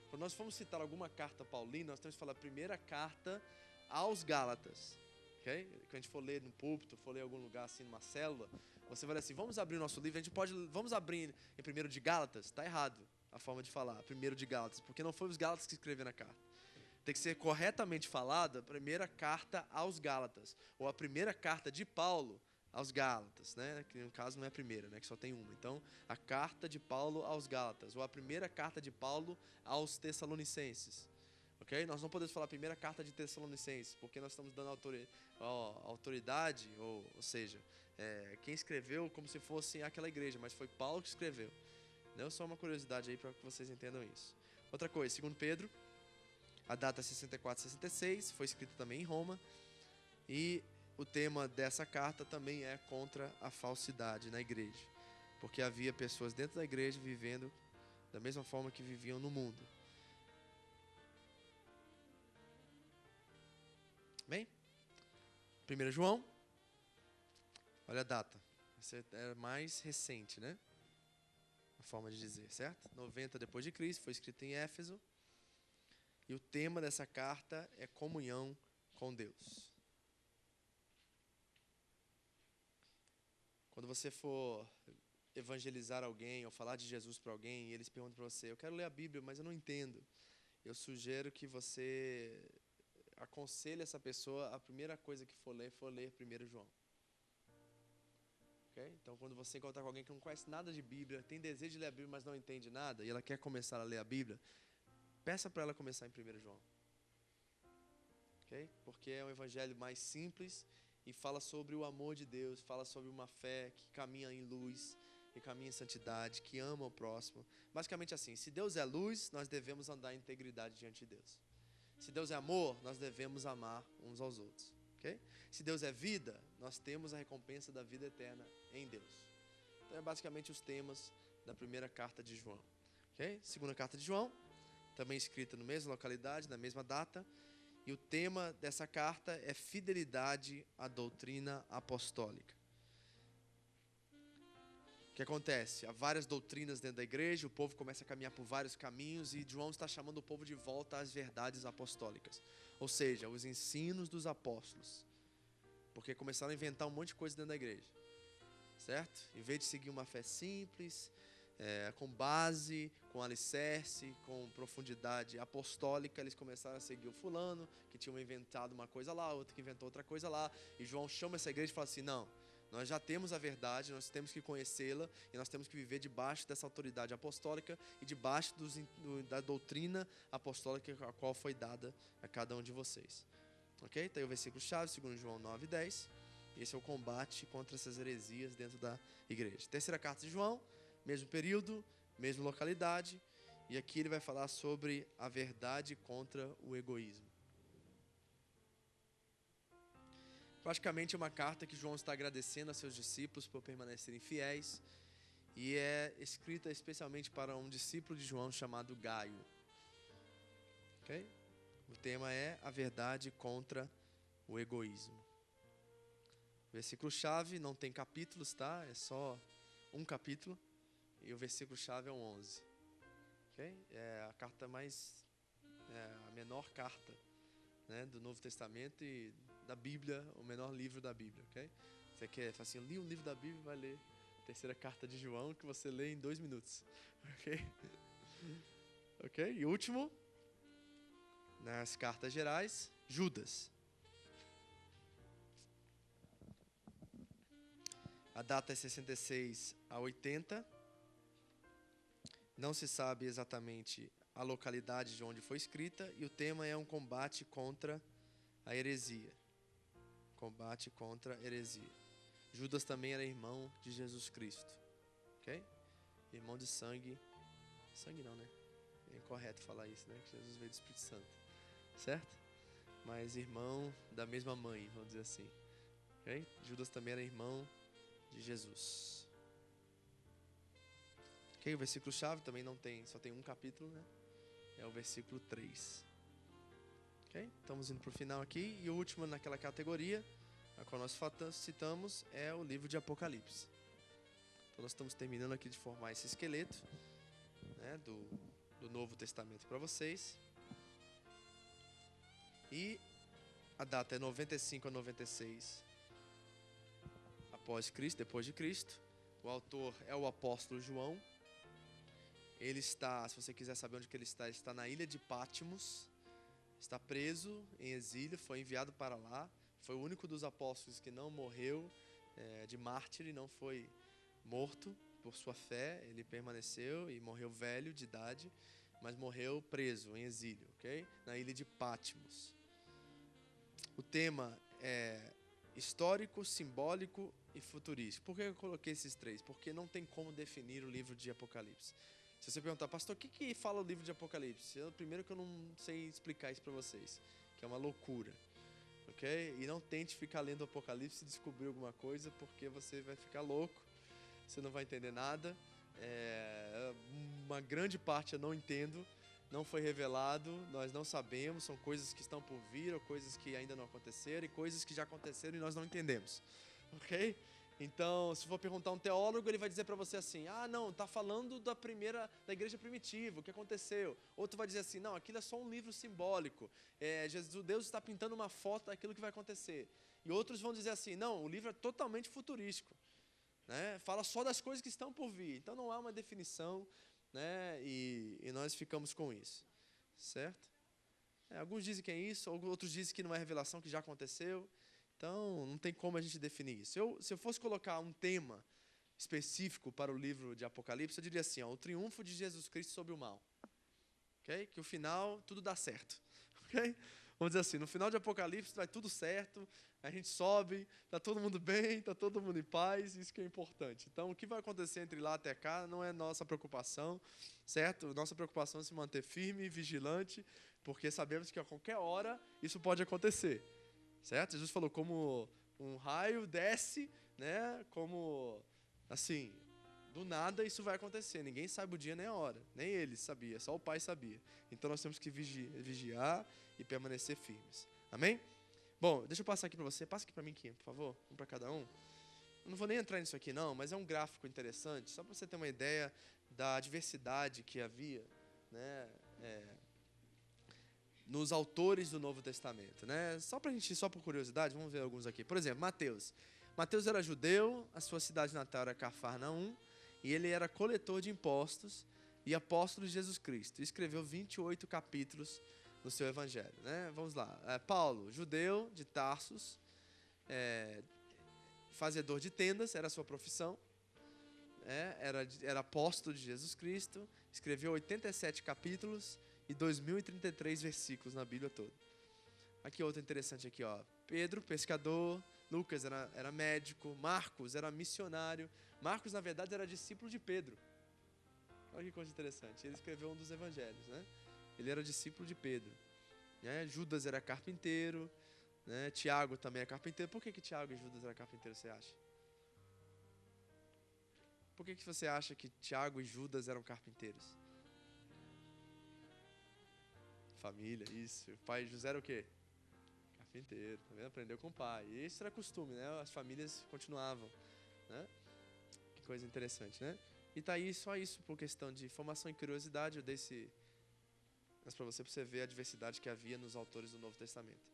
Quando nós formos citar alguma carta paulina, nós temos que falar a primeira carta aos Gálatas. Okay? Quando a gente for ler no púlpito, for ler em algum lugar assim, numa célula, você vai dizer assim, vamos abrir o nosso livro, vamos abrir em primeiro de Gálatas? Está errado a forma de falar, primeiro de Gálatas, porque não foi os Gálatas que escreveram a carta. Tem que ser corretamente falada a primeira carta aos Gálatas, ou a primeira carta de Paulo aos Gálatas, né? Que no caso não é a primeira, né? Que só tem uma. Então, a carta de Paulo aos Gálatas, ou a primeira carta de Paulo aos Tessalonicenses. Ok? Nós não podemos falar a primeira carta de Tessalonicenses, porque nós estamos dando autoridade, ou seja, quem escreveu como se fosse aquela igreja, mas foi Paulo que escreveu. Não, só uma curiosidade aí para que vocês entendam isso. Outra coisa, segundo Pedro, a data é 64 e 66, foi escrita também em Roma, e o tema dessa carta também é contra a falsidade na igreja, porque havia pessoas dentro da igreja vivendo da mesma forma que viviam no mundo. Bem, 1 João, olha a data, essa é mais recente, né? A forma de dizer, certo? 90 depois de Cristo, foi escrito em Éfeso, e o tema dessa carta é comunhão com Deus. Quando você for evangelizar alguém ou falar de Jesus para alguém e eles perguntam para você, eu quero ler a Bíblia, mas eu não entendo. Eu sugiro que você aconselhe essa pessoa, a primeira coisa que for ler 1 João. Okay? Então, quando você encontrar com alguém que não conhece nada de Bíblia, tem desejo de ler a Bíblia, mas não entende nada, e ela quer começar a ler a Bíblia, peça para ela começar em 1 João. Okay? Porque é um evangelho mais simples e fala sobre o amor de Deus, fala sobre uma fé que caminha em luz, que caminha em santidade, que ama o próximo. Basicamente assim, se Deus é luz, nós devemos andar em integridade diante de Deus. Se Deus é amor, nós devemos amar uns aos outros. Okay? Se Deus é vida, nós temos a recompensa da vida eterna em Deus. Então é basicamente os temas da primeira carta de João. Okay? Segunda carta de João, também escrita na mesma localidade, na mesma data. E o tema dessa carta é fidelidade à doutrina apostólica. O que acontece? Há várias doutrinas dentro da igreja, o povo começa a caminhar por vários caminhos e João está chamando o povo de volta às verdades apostólicas. Ou seja, os ensinos dos apóstolos. Porque começaram a inventar um monte de coisa dentro da igreja. Certo? Em vez de seguir uma fé simples, com base, com alicerce, com profundidade apostólica, eles começaram a seguir o fulano, que tinha inventado uma coisa lá, outro que inventou outra coisa lá. E João chama essa igreja e fala assim, não, nós já temos a verdade, nós temos que conhecê-la e nós temos que viver debaixo dessa autoridade apostólica e debaixo da doutrina apostólica a qual foi dada a cada um de vocês. Ok? Então, o versículo-chave, 2 João 9 e 10. Esse é o combate contra essas heresias dentro da igreja. Terceira carta de João, mesmo período, mesma localidade. E aqui ele vai falar sobre a verdade contra o egoísmo. Praticamente é uma carta que João está agradecendo a seus discípulos por permanecerem fiéis. E é escrita especialmente para um discípulo de João chamado Gaio. Ok? O tema é a verdade contra o egoísmo. Versículo-chave não tem capítulos, tá? É só um capítulo. E o versículo-chave é o 11. Okay? É a carta a menor carta, né, do Novo Testamento e da Bíblia, o menor livro da Bíblia. Okay? Você quer, assim, eu li um livro da Bíblia, vai ler a terceira carta de João, que você lê em 2 minutos. Ok? Ok? E último, nas cartas gerais, Judas. A data é 66 a 80. Não se sabe exatamente a localidade de onde foi escrita. E o tema é um combate contra a heresia. Combate contra a heresia. Judas também era irmão de Jesus Cristo. Ok? Irmão de sangue. Sangue não, né? É incorreto falar isso, né? Que Jesus veio do Espírito Santo. Certo? mas irmão da mesma mãe, vamos dizer assim. Okay? Judas também era irmão de Jesus. Okay? O versículo-chave também não tem, só tem um capítulo, né? É o versículo 3. Okay? Estamos indo para o final aqui. E o último naquela categoria, a qual nós citamos, é o livro de Apocalipse. Então nós estamos terminando aqui de formar esse esqueleto, né, do Novo Testamento para vocês. E a data é 95 a 96 após Cristo, depois de Cristo. O autor é o apóstolo João. Ele está, se você quiser saber onde que ele está na ilha de Patmos. Está preso em exílio, foi enviado para lá. Foi o único dos apóstolos que não morreu de mártir e não foi morto por sua fé. Ele permaneceu e morreu velho de idade, mas morreu preso em exílio, ok? Na ilha de Patmos. O tema é histórico, simbólico e futurístico. Por que eu coloquei esses três? Porque não tem como definir o livro de Apocalipse. Se você perguntar, pastor, o que fala o livro de Apocalipse? Primeiro que eu não sei explicar isso para vocês, que é uma loucura, ok? E não tente ficar lendo o Apocalipse e descobrir alguma coisa, porque você vai ficar louco, você não vai entender nada. Uma grande parte eu não entendo, não foi revelado, nós não sabemos, são coisas que estão por vir, ou coisas que ainda não aconteceram, e coisas que já aconteceram e nós não entendemos, ok? Então, se for perguntar a um teólogo, ele vai dizer para você assim, não, está falando da igreja primitiva, o que aconteceu. Outro vai dizer assim, não, aquilo é só um livro simbólico, Deus está pintando uma foto daquilo que vai acontecer. E outros vão dizer assim, não, o livro é totalmente futurístico, né? Fala só das coisas que estão por vir. Então não há uma definição, né? E nós ficamos com isso, certo? Alguns dizem que é isso, outros dizem que não é revelação, que já aconteceu. Então, não tem como a gente definir isso. Se eu fosse colocar um tema específico para o livro de Apocalipse, eu diria assim, o triunfo de Jesus Cristo sobre o mal. Okay? Que o final, tudo dá certo. Okay? Vamos dizer assim, no final de Apocalipse vai tudo certo, a gente sobe, está todo mundo bem, está todo mundo em paz, isso que é importante. Então, o que vai acontecer entre lá até cá não é nossa preocupação, certo? Nossa preocupação é se manter firme e vigilante, porque sabemos que a qualquer hora isso pode acontecer. Certo? Jesus falou como um raio desce, né? Como, assim, do nada isso vai acontecer. Ninguém sabe o dia nem a hora. Nem ele sabia, só o Pai sabia. Então nós temos que vigiar e permanecer firmes. Amém? Bom, deixa eu passar aqui para você. Passa aqui para mim, Kim, por favor. Um para cada um. Eu não vou nem entrar nisso aqui não, mas é um gráfico interessante, só para você ter uma ideia da diversidade que havia, né? Nos autores do Novo Testamento, né? Só por curiosidade, vamos ver alguns aqui. Por exemplo, Mateus. Mateus era judeu, a sua cidade natal era Cafarnaum, e ele era coletor de impostos e apóstolo de Jesus Cristo. Escreveu 28 capítulos no seu evangelho, né? Vamos lá. Paulo, judeu de Tarsus, fazedor de tendas, era a sua profissão, era apóstolo de Jesus Cristo, escreveu 87 capítulos e 2033 versículos na Bíblia toda. Aqui outro interessante aqui, ó. Pedro, pescador. Lucas era médico. Marcos era missionário. Marcos, na verdade, era discípulo de Pedro. Olha que coisa interessante. Ele escreveu um dos evangelhos, né? Ele era discípulo de Pedro. Né? Judas era carpinteiro. Né? Tiago também é carpinteiro. Por que Tiago e Judas eram carpinteiros, você acha? Por que você acha que Tiago e Judas eram carpinteiros? Família, isso. O pai de José era o quê? Carpinteiro, tá vendo? Aprendeu com o pai. E isso era costume, né? As famílias continuavam, né? Que coisa interessante, né? E tá aí só isso por questão de formação e curiosidade. Eu dei mas para você ver a diversidade que havia nos autores do Novo Testamento.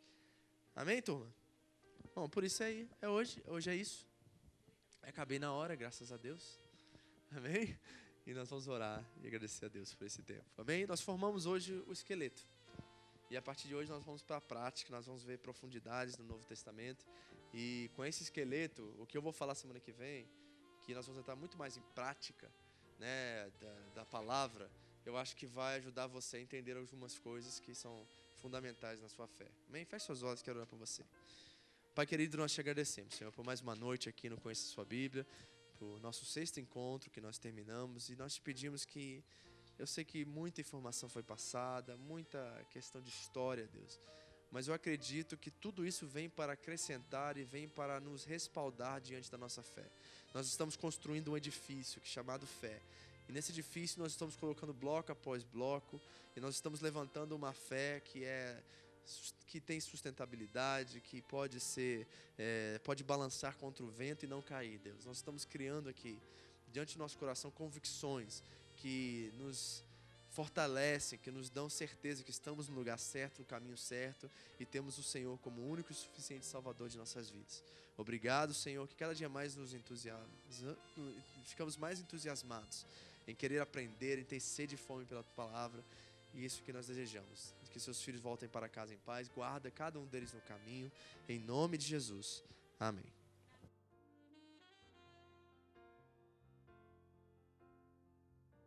Amém, turma? Bom, por isso aí, hoje. Hoje é isso. Acabei na hora, graças a Deus. Amém? E nós vamos orar e agradecer a Deus por esse tempo. Amém? Nós formamos hoje o esqueleto. E a partir de hoje nós vamos para a prática, nós vamos ver profundidades do Novo Testamento. E com esse esqueleto, o que eu vou falar semana que vem, que nós vamos entrar muito mais em prática, né, da palavra, eu acho que vai ajudar você a entender algumas coisas que são fundamentais na sua fé. Amém? Feche seus olhos, quero orar por você. Pai querido, nós te agradecemos, Senhor, por mais uma noite aqui no Conheça Sua Bíblia, por nosso 6º encontro que nós terminamos, e nós te pedimos que eu sei que muita informação foi passada, muita questão de história, Deus. mas eu acredito que tudo isso vem para acrescentar e vem para nos respaldar diante da nossa fé. Nós estamos construindo um edifício chamado fé. E nesse edifício nós estamos colocando bloco após bloco, e nós estamos levantando uma fé que tem sustentabilidade, que pode balançar contra o vento e não cair, Deus. Nós estamos criando aqui, diante do nosso coração, convicções que nos fortalecem, que nos dão certeza que estamos no lugar certo, no caminho certo, e temos o Senhor como o único e suficiente Salvador de nossas vidas. Obrigado, Senhor, que cada dia mais ficamos mais entusiasmados em querer aprender, em ter sede e fome pela Tua Palavra, e isso que nós desejamos. Que seus filhos voltem para casa em paz, guarda cada um deles no caminho, em nome de Jesus. Amém.